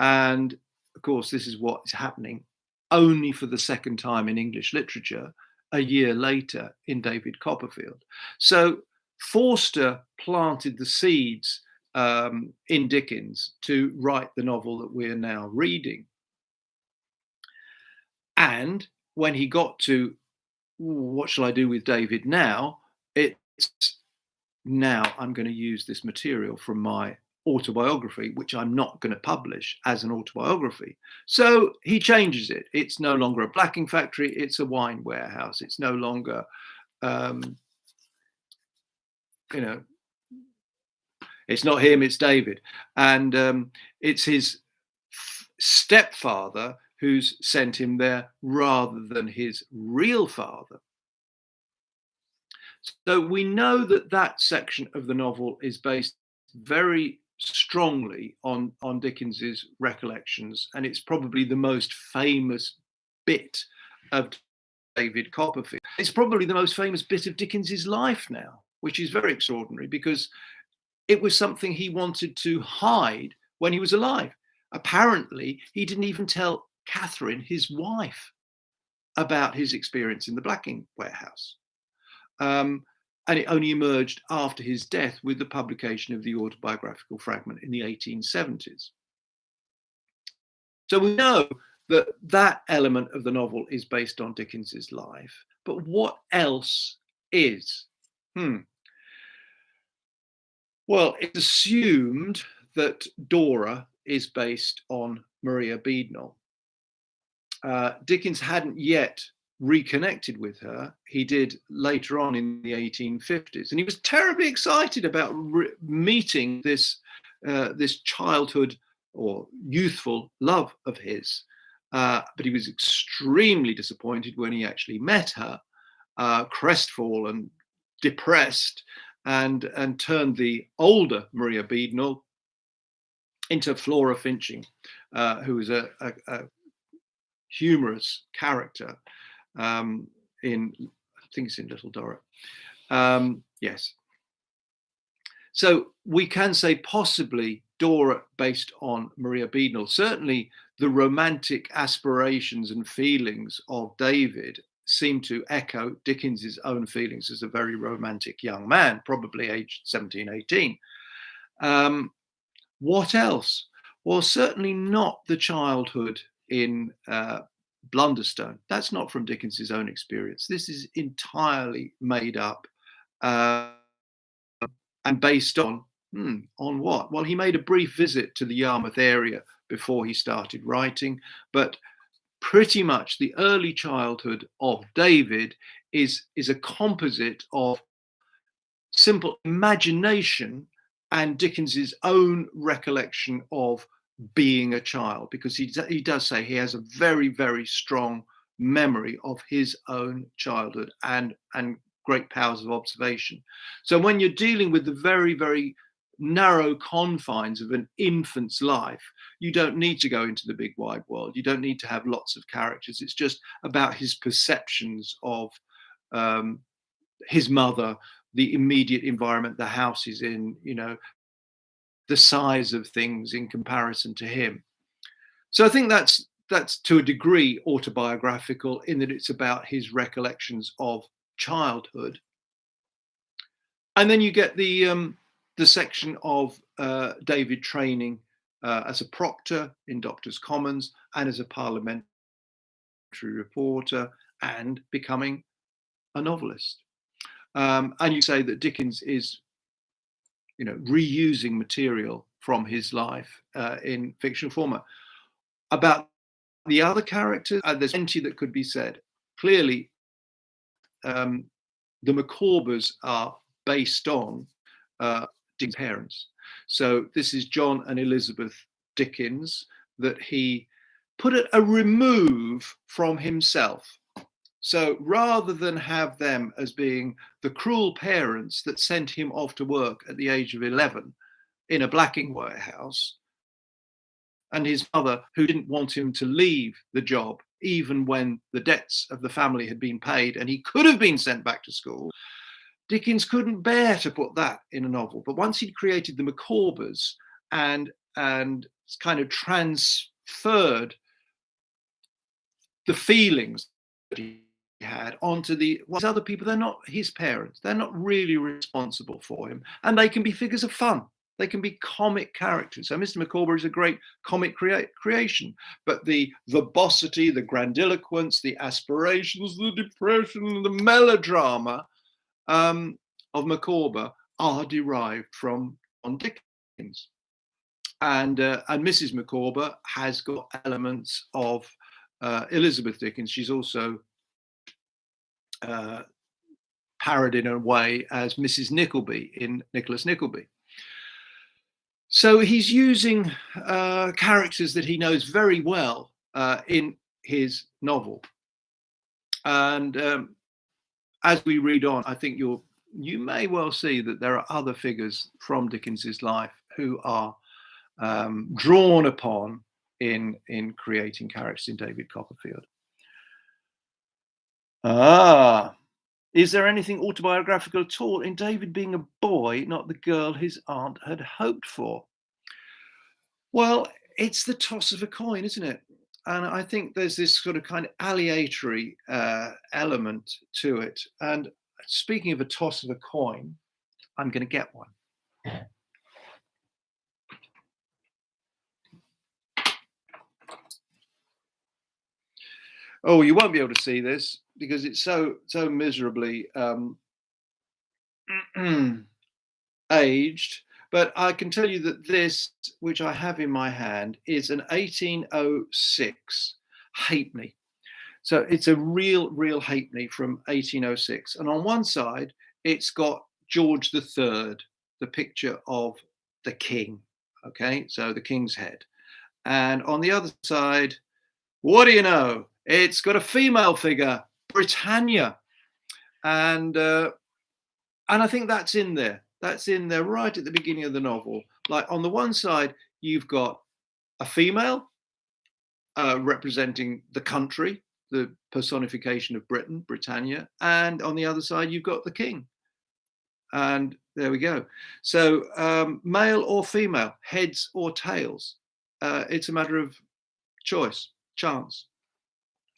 and of course, this is what is happening only for the second time in English literature a year later in David Copperfield. So Forster planted the seeds in Dickens to write the novel that we're now reading. And when he got to what shall I do with David now, it's now I'm going to use this material from my autobiography, which I'm not going to publish as an autobiography. So he changes it. It's no longer a blacking factory, it's a wine warehouse. It's no longer it's not him, it's David. And it's his stepfather who's sent him there rather than his real father. So we know that section of the novel is based very strongly on Dickens's recollections, and it's probably the most famous bit of David Copperfield. It's probably the most famous bit of Dickens's life now, which is very extraordinary because it was something he wanted to hide when he was alive. Apparently, he didn't even tell Catherine, his wife, about his experience in the blacking warehouse. And it only emerged after his death with the publication of the autobiographical fragment in the 1870s. So we know that that element of the novel is based on Dickens's life, but what else is? Well, it's assumed that Dora is based on Maria Beadnell. Dickens hadn't yet reconnected with her. He did later on in the 1850s, and he was terribly excited about meeting this childhood or youthful love of his. But he was extremely disappointed when he actually met her, crestfallen, depressed, and turned the older Maria Beadnell into Flora Finching, who was a humorous character in, I think it's in Little Dorrit. Yes. So we can say possibly Dora based on Maria Beadnell. Certainly the romantic aspirations and feelings of David seem to echo Dickens's own feelings as a very romantic young man, probably aged 17, 18. What else? Well, certainly not the childhood in Blunderstone. That's not from Dickens's own experience. This is entirely made up and based on what? Well, he made a brief visit to the Yarmouth area before he started writing, but pretty much the early childhood of David is a composite of simple imagination and Dickens's own recollection of being a child, because he does say he has a very, very strong memory of his own childhood and great powers of observation. So when you're dealing with the very, very narrow confines of an infant's life, you don't need to go into the big wide world. You don't need to have lots of characters. It's just about his perceptions of his mother, the immediate environment the house is in, the size of things in comparison to him. So I think that's to a degree autobiographical in that it's about his recollections of childhood. And then you get the section of David training as a proctor in Doctors' Commons and as a parliamentary reporter and becoming a novelist. And you say that Dickens is reusing material from his life in fictional format. About the other characters, there's plenty that could be said. Clearly, the Micawbers are based on Dickens' parents. So this is John and Elizabeth Dickens that he put a remove from himself. So rather than have them as being the cruel parents that sent him off to work at the age of 11 in a blacking warehouse, and his mother who didn't want him to leave the job even when the debts of the family had been paid and he could have been sent back to school, Dickens couldn't bear to put that in a novel. But once he'd created the Micawbers and kind of transferred the feelings that he had onto these other people, they're not his parents. They're not really responsible for him. And they can be figures of fun. They can be comic characters. So Mr. Micawber is a great comic creation. But the verbosity, the grandiloquence, the aspirations, the depression, the melodrama of Micawber are derived from John Dickens. And Mrs. Micawber has got elements of Elizabeth Dickens. She's also parodied in a way as Mrs. Nickleby in Nicholas Nickleby. So he's using characters that he knows very well in his novel. And as we read on, I think you may well see that there are other figures from Dickens's life who are drawn upon in creating characters in David Copperfield. Is there anything autobiographical at all in David being a boy, not the girl his aunt had hoped for? Well, it's the toss of a coin, isn't it? And I think there's this sort of kind of aleatory element to it. And speaking of a toss of a coin, I'm going to get one. Oh, you won't be able to see this because it's so miserably aged. But I can tell you that this, which I have in my hand, is an 1806 halfpenny. So it's a real halfpenny from 1806. And on one side, it's got George III, the picture of the king. Okay, so the king's head. And on the other side, what do you know? It's got a female figure, Britannia. And I think that's in there. That's in there right at the beginning of the novel. Like on the one side, you've got a female representing the country, the personification of Britain, Britannia. And on the other side, you've got the king. And there we go. So male or female, heads or tails. It's a matter of choice, chance.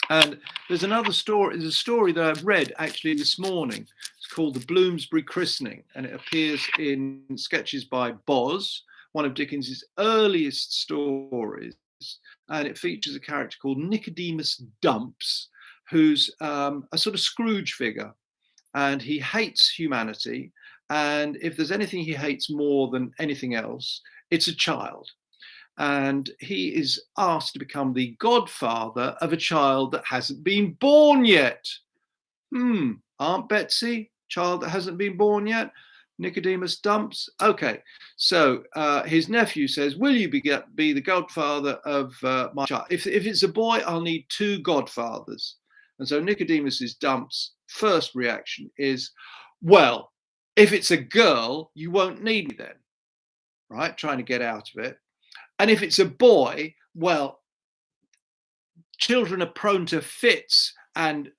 And there's another story. There's a story that I've read actually this morning. It's called The Bloomsbury Christening, and it appears in Sketches by Boz, one of Dickens's earliest stories. And it features a character called Nicodemus Dumps, who's a sort of Scrooge figure, and he hates humanity. And if there's anything he hates more than anything else, it's a child. And he is asked to become the godfather of a child that hasn't been born yet. Aunt Betsy, child that hasn't been born yet. Nicodemus Dumps. Okay, so his nephew says, will you be the godfather of my child? If it's a boy, I'll need 2 godfathers. And so Nicodemus's Dumps' first reaction is, well, if it's a girl, you won't need me then, right? Trying to get out of it. And if it's a boy, well, children are prone to fits, and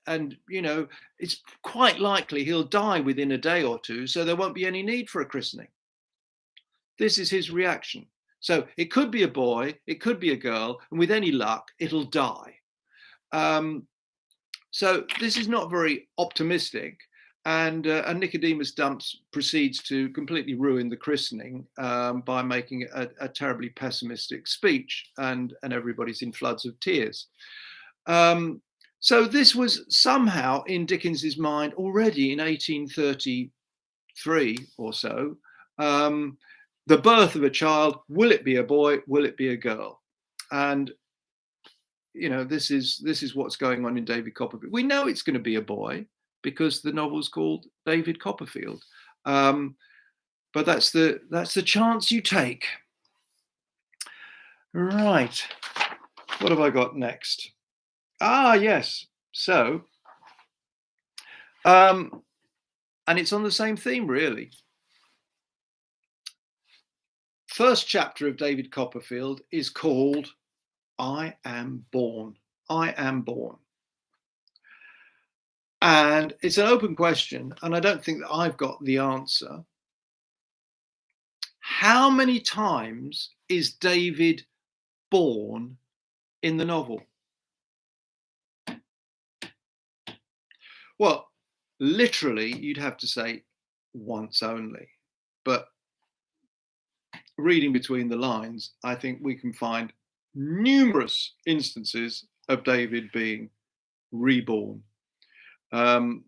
you know, it's quite likely he'll die within a day or two, so there won't be any need for a christening. This is his reaction. So it could be a boy, it could be a girl, and with any luck, it'll die. So this is not very optimistic. And Nicodemus Dumps proceeds to completely ruin the christening by making a terribly pessimistic speech, and everybody's in floods of tears. So this was somehow in Dickens's mind already in 1833 or so. The birth of a child, will it be a boy? Will it be a girl? And you know, this is what's going on in David Copperfield. We know it's going to be a boy, because the novel's called David Copperfield. But that's the chance you take. Right. What have I got next? Yes. So, and it's on the same theme, really. First chapter of David Copperfield is called I Am Born. I Am Born. And it's an open question, and I don't think that I've got the answer. How many times is David born in the novel? Well, literally, you'd have to say once only. But reading between the lines, I think we can find numerous instances of David being reborn. And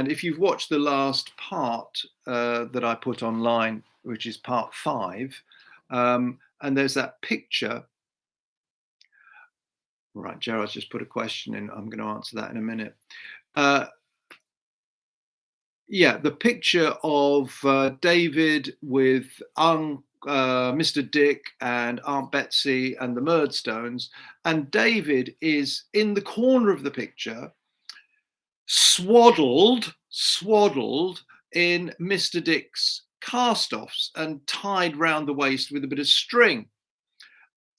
if you've watched the last part that I put online, which is part 5, and there's that picture. Right, Gerard's just put a question in. I'm going to answer that in a minute. Yeah, the picture of David with Mr. Dick and Aunt Betsy and the Murdstones, and David is in the corner of the picture, swaddled in Mr. Dick's cast-offs and tied round the waist with a bit of string.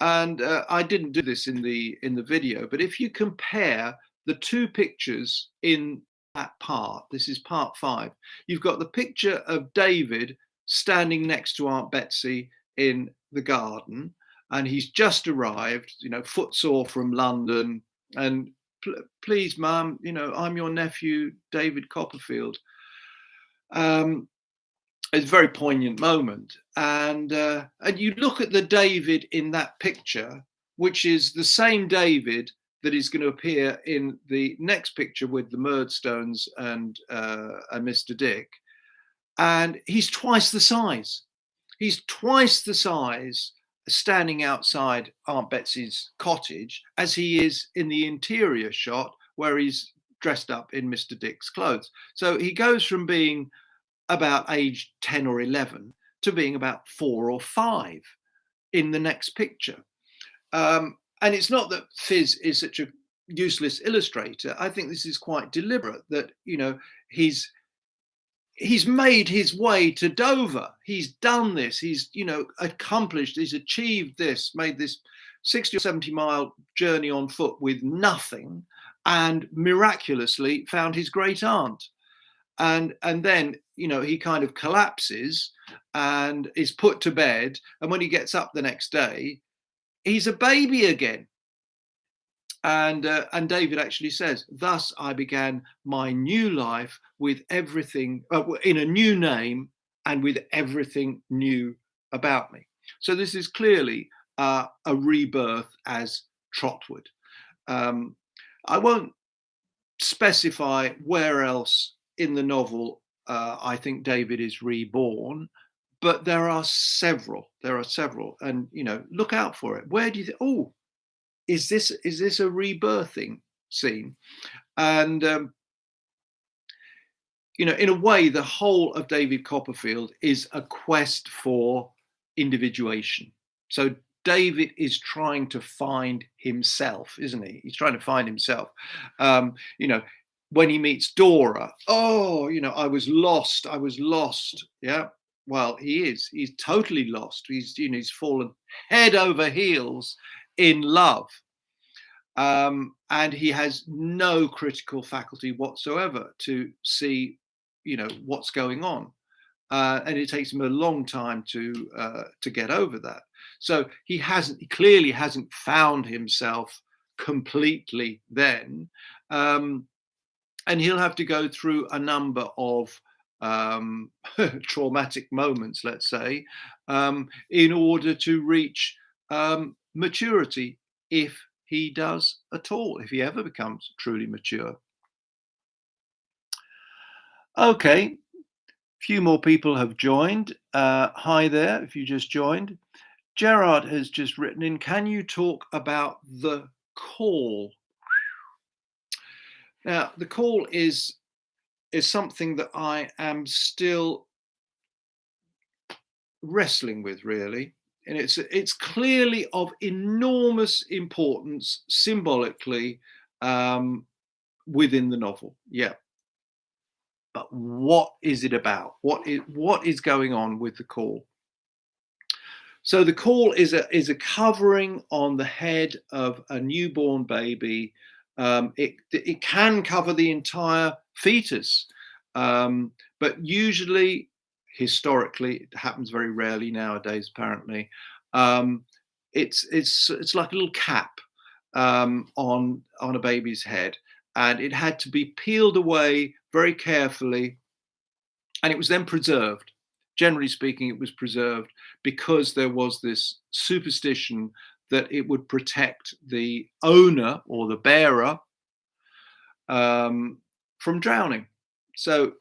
And I didn't do this in the video, but if you compare the two pictures in that part, this is part 5, you've got the picture of David standing next to Aunt Betsy in the garden, and he's just arrived, footsore from London, and please, Mum, I'm your nephew, David Copperfield. It's a very poignant moment, and you look at the David in that picture, which is the same David that is going to appear in the next picture with the Murdstones and Mr. Dick, and he's twice the size. He's twice the size standing outside Aunt Betsy's cottage as he is in the interior shot where he's dressed up in Mr. Dick's clothes. So he goes from being about age 10 or 11 to being about 4 or 5 in the next picture. And it's not that Fizz is such a useless illustrator. I think this is quite deliberate, that, he's made his way to Dover. He's done this. He's, accomplished, he's achieved this, made this 60 or 70 mile journey on foot with nothing, and miraculously found his great aunt. And then, he kind of collapses and is put to bed. And when he gets up the next day, he's a baby again. And David actually says, "Thus I began my new life with everything in a new name and with everything new about me." So this is clearly a rebirth as Trotwood. I won't specify where else in the novel I think David is reborn, but there are several, and look out for it. Where do you think, oh, is this a rebirthing scene? And in a way, the whole of David Copperfield is a quest for individuation. So David is trying to find himself, isn't he? He's trying to find himself. When he meets Dora, I was lost. Yeah. Well, he's totally lost. He's fallen head over heels in love. And he has no critical faculty whatsoever to see, what's going on. And it takes him a long time to get over that. So he clearly hasn't found himself completely then. And he'll have to go through a number of traumatic moments, let's say, in order to reach maturity, if he does at all, if he ever becomes truly mature. Okay, a few more people have joined. Hi there, if you just joined. Gerard has just written in, "Can you talk about the call?" Now, the call is something that I am still wrestling with, really. And it's clearly of enormous importance symbolically within the novel. Yeah. But what is it about? What is going on with the call? So the call is a covering on the head of a newborn baby. It can cover the entire fetus, but usually, historically, it happens very rarely nowadays. Apparently, it's like a little cap on a baby's head, and it had to be peeled away very carefully, and it was then preserved. Generally speaking, it was preserved because there was this superstition that it would protect the owner or the bearer from drowning. So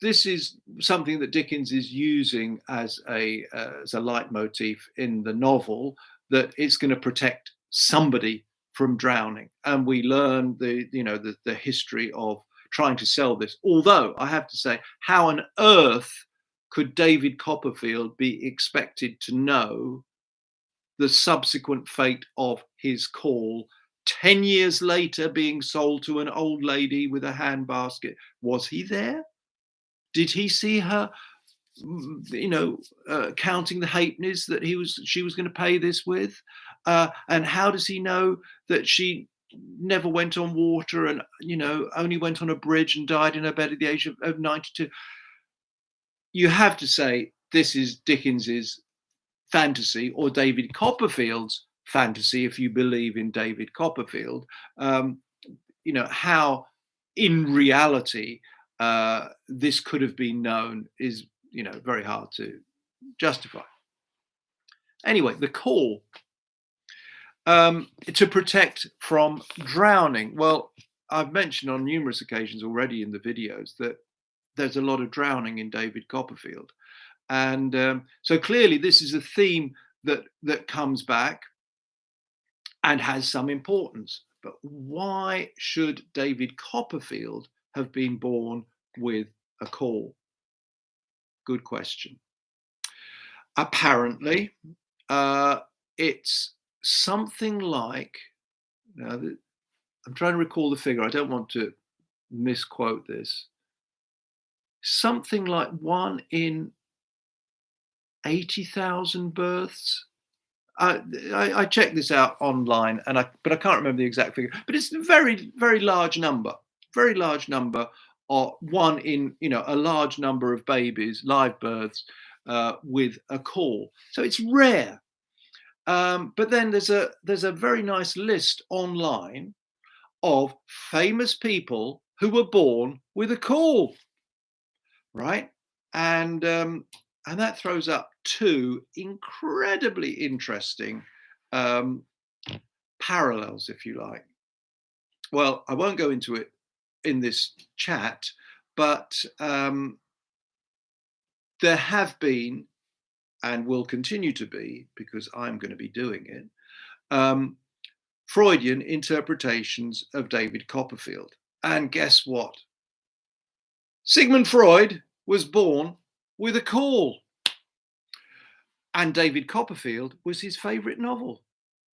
this is something that Dickens is using as a leitmotif in the novel, that it's going to protect somebody from drowning. And we learn the history of trying to sell this. Although I have to say, how on earth could David Copperfield be expected to know the subsequent fate of his call 10 years later, being sold to an old lady with a handbasket? Was he there? Did he see her counting the halfpennies that she was going to pay this with? And how does he know that she never went on water and, only went on a bridge and died in her bed at the age of 92? You have to say this is Dickens's fantasy, or David Copperfield's fantasy, if you believe in David Copperfield. How in reality this could have been known is, very hard to justify. Anyway, the call to protect from drowning. Well, I've mentioned on numerous occasions already in the videos that there's a lot of drowning in David Copperfield. And so clearly this is a theme that comes back and has some importance. But why should David Copperfield have been born with a caul? Good question. Apparently, it's something like, now I'm trying to recall the figure, I don't want to misquote this, something like 1 in 80,000 births. I checked this out online, but I can't remember the exact figure. But it's a very, very large number. Very large number, or 1 in a large number of babies, live births, with a caul. So it's rare. But then there's a very nice list online of famous people who were born with a caul, right? And that throws up 2 incredibly interesting parallels, if you like. Well, I won't go into it in this chat, but there have been, and will continue to be, because I'm going to be doing it, Freudian interpretations of David Copperfield. And guess what? Sigmund Freud was born with a caul. And David Copperfield was his favourite novel.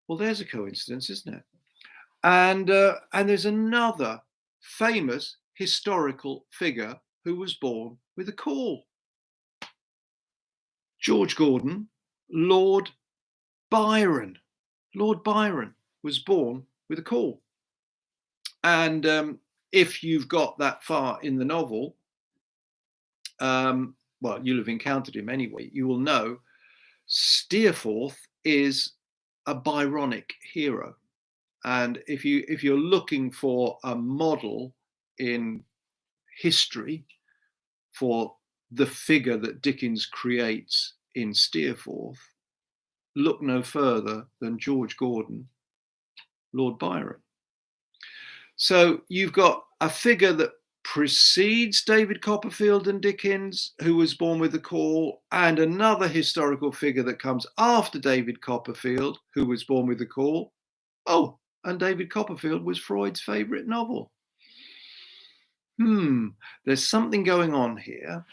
Well, there's a coincidence, isn't it? And there's another famous historical figure who was born with a caul. George Gordon, Lord Byron. Lord Byron was born with a caul. And if you've got that far in the novel, well, you'll have encountered him anyway, you will know Steerforth is a Byronic hero. And if you're looking for a model in history for the figure that Dickens creates in Steerforth, look no further than George Gordon, Lord Byron. So you've got a figure that precedes David Copperfield and Dickens, who was born with a caul, and another historical figure that comes after David Copperfield, who was born with a caul. Oh, and David Copperfield was Freud's favourite novel. There's something going on here.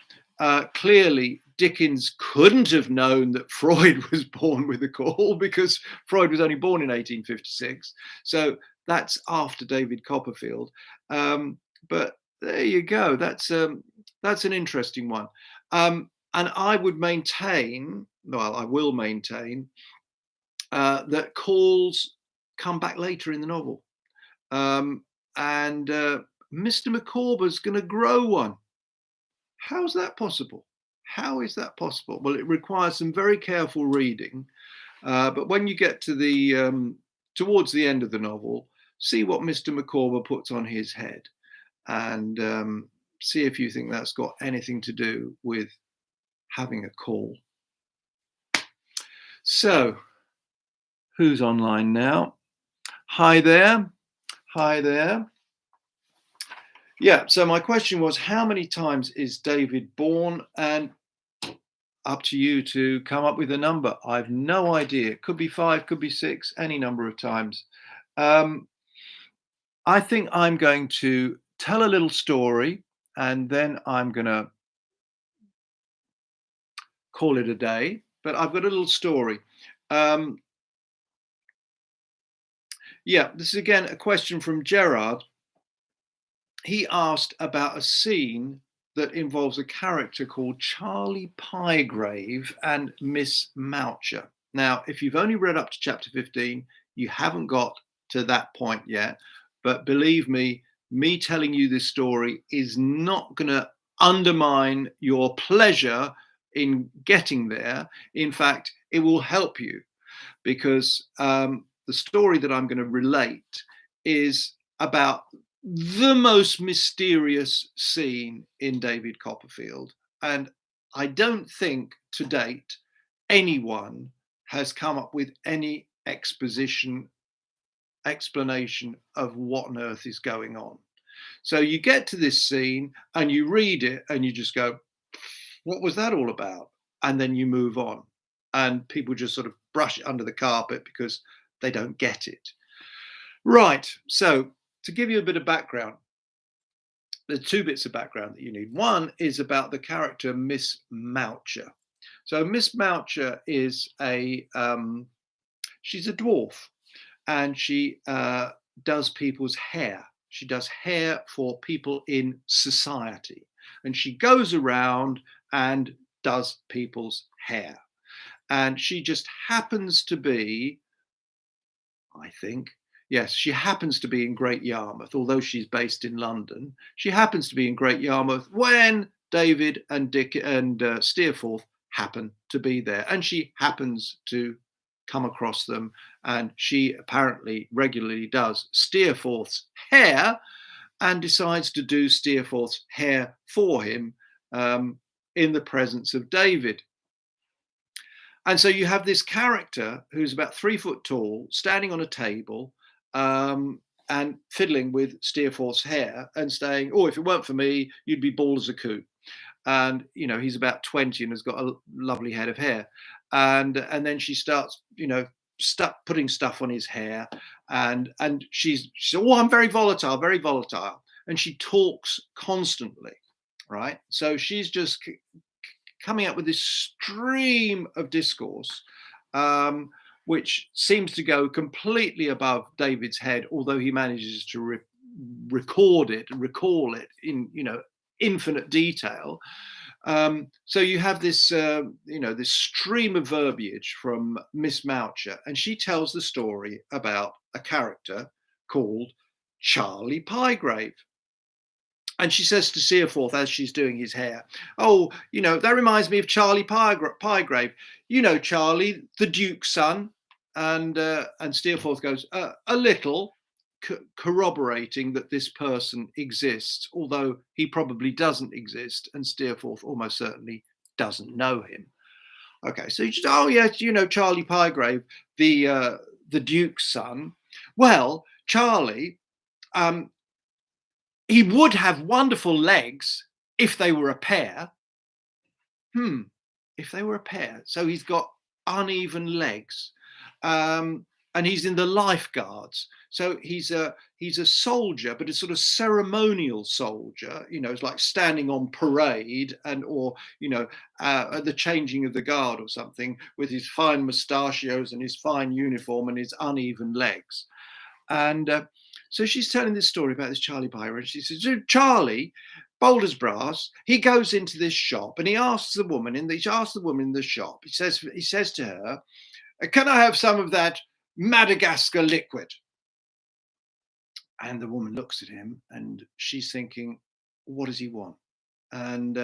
Clearly, Dickens couldn't have known that Freud was born with a caul, because Freud was only born in 1856. So that's after David Copperfield. But there you go. That's an interesting one. And I would maintain, well, I will maintain, that cauls come back later in the novel. And Mr. Micawber's going to grow one. How's that possible? How is that possible? Well, it requires some very careful reading. But when you get to the towards the end of the novel, see what Mr. Micawber puts on his head, and see if you think that's got anything to do with having a caul. So, who's online now? Hi there. Hi there. Yeah, so my question was, how many times is David born? And up to you to come up with a number. I've no idea. It could be 5, could be 6, any number of times. I think I'm going to tell a little story, and then I'm going to call it a day. But I've got a little story. Yeah, this is again a question from Gerard. He asked about a scene that involves a character called Charlie Pyegrave and Miss Maucher. Now, if you've only read up to chapter 15, you haven't got to that point yet. But believe me telling you this story is not going to undermine your pleasure in getting there. In fact, it will help you, because the story that I'm going to relate is about the most mysterious scene in David Copperfield. And I don't think to date anyone has come up with any explanation of what on earth is going on. So you get to this scene and you read it and you just go, what was that all about? And then you move on. And people just sort of brush it under the carpet because they don't get it. Right. So to give you a bit of background, there are two bits of background that you need. One is about the character Miss Maucher. So Miss Maucher is she's a dwarf, and she does people's hair. She does hair for people in society, and she goes around and does people's hair. And she just happens to be, I think, yes, she happens to be in Great Yarmouth, although she's based in London. She happens to be in Great Yarmouth when David and Dick and Steerforth happen to be there. And she happens to come across them. And she apparently regularly does Steerforth's hair and decides to do Steerforth's hair for him in the presence of David. And so you have this character who's about 3 foot tall, standing on a table and fiddling with Steerforth's hair and saying, oh, if it weren't for me, you'd be bald as a coot. And, you know, he's about 20 and has got a lovely head of hair. And then she starts, you know, putting stuff on his hair. And she said, oh, I'm very volatile, very volatile. And she talks constantly, right? So she's just coming up with this stream of discourse, which seems to go completely above David's head, although he manages to recall it in, you know, infinite detail. So you have this, you know, this stream of verbiage from Miss Maucher, and she tells the story about a character called Charlie Pyegrave. And she says to Steerforth as she's doing his hair, oh, you know, that reminds me of Charlie Pyegrave. You know, Charlie, the Duke's son. And Steerforth goes, a little, corroborating that this person exists, although he probably doesn't exist. And Steerforth almost certainly doesn't know him. Okay, so you just, oh, yes, you know, Charlie Pyegrave, the Duke's son. Well, Charlie, he would have wonderful legs if they were a pair. If they were a pair. So he's got uneven legs. And he's in the lifeguards. So he's a soldier, but a sort of ceremonial soldier. You know, it's like standing on parade or, you know, at the changing of the guard or something, with his fine mustachios and his fine uniform and his uneven legs. And so she's telling this story about this Charlie Pyegrave, and she says, Charlie, bold as brass, he goes into this shop and he asks the woman in the shop, he says to her, can I have some of that Madagascar liquid? And the woman looks at him and she's thinking, what does he want? And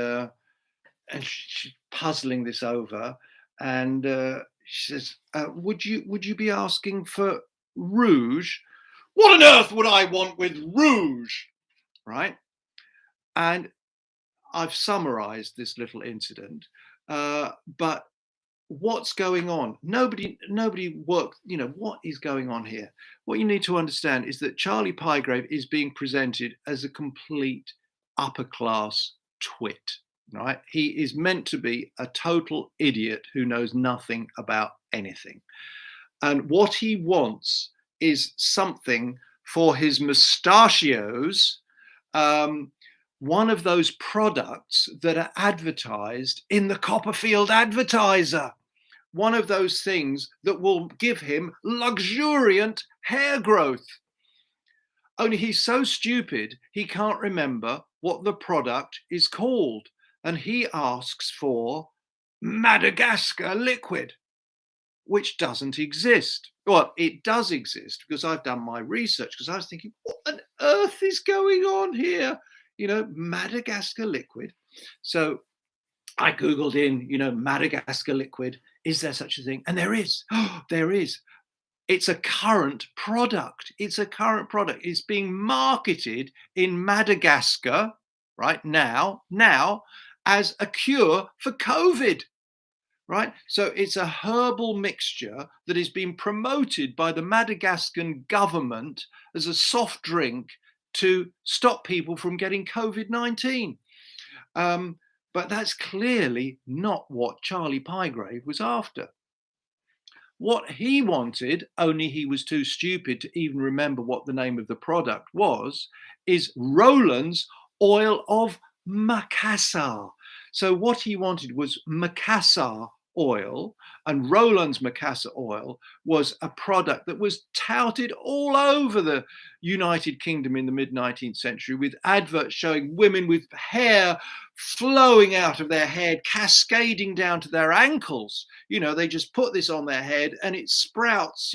she's puzzling this over, and she says, would you be asking for rouge? What on earth would I want with rouge? Right? And I've summarized this little incident, but what's going on? Nobody worked, you know, what is going on here? What you need to understand is that Charlie Pyegrave is being presented as a complete upper class twit, right? He is meant to be a total idiot who knows nothing about anything. And what he wants is something for his mustachios, one of those products that are advertised in the Copperfield Advertiser, one of those things that will give him luxuriant hair growth. Only he's so stupid, he can't remember what the product is called. And he asks for Madagascar liquid, which doesn't exist. Well, it does exist because I've done my research, because I was thinking, what on earth is going on here? Madagascar liquid. So I Googled in, Madagascar liquid. Is there such a thing? And there is. Oh, there is. It's a current product. It's being marketed in Madagascar right now as a cure for COVID. Right? So it's a herbal mixture that is being promoted by the Madagascan government as a soft drink to stop people from getting COVID-19. But that's clearly not what Charlie Pyegrave was after. What he wanted, only he was too stupid to even remember what the name of the product was, is Roland's oil of Macassar. So what he wanted was Macassar oil, and Roland's Macassar oil was a product that was touted all over the United Kingdom in the mid-19th century, with adverts showing women with hair flowing out of their head, cascading down to their ankles. They just put this on their head and it sprouts,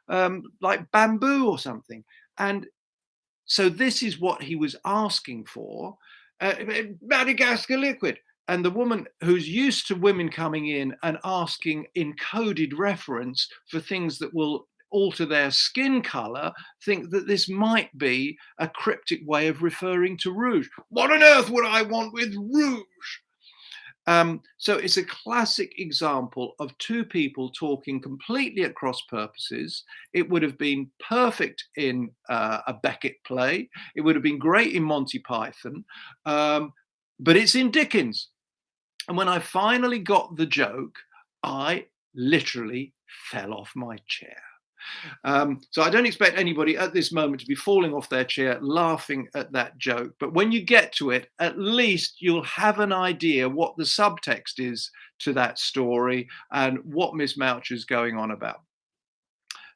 like bamboo or something. And so this is what he was asking for, Madagascar liquid. And the woman, who's used to women coming in and asking in coded reference for things that will alter their skin color, think that this might be a cryptic way of referring to rouge. What on earth would I want with rouge? So it's a classic example of two people talking completely at cross purposes. It would have been perfect in a Beckett play. It would have been great in Monty Python, but it's in Dickens. And when I finally got the joke, I literally fell off my chair. So I don't expect anybody at this moment to be falling off their chair laughing at that joke. But when you get to it, at least you'll have an idea what the subtext is to that story and what Miss Maucher is going on about.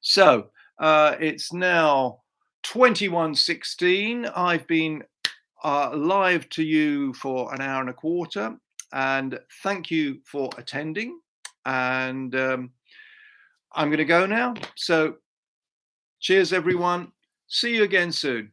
So it's now 21:16. I've been live to you for an hour and a quarter. And thank you for attending. And I'm going to go now. So cheers, everyone. See you again soon.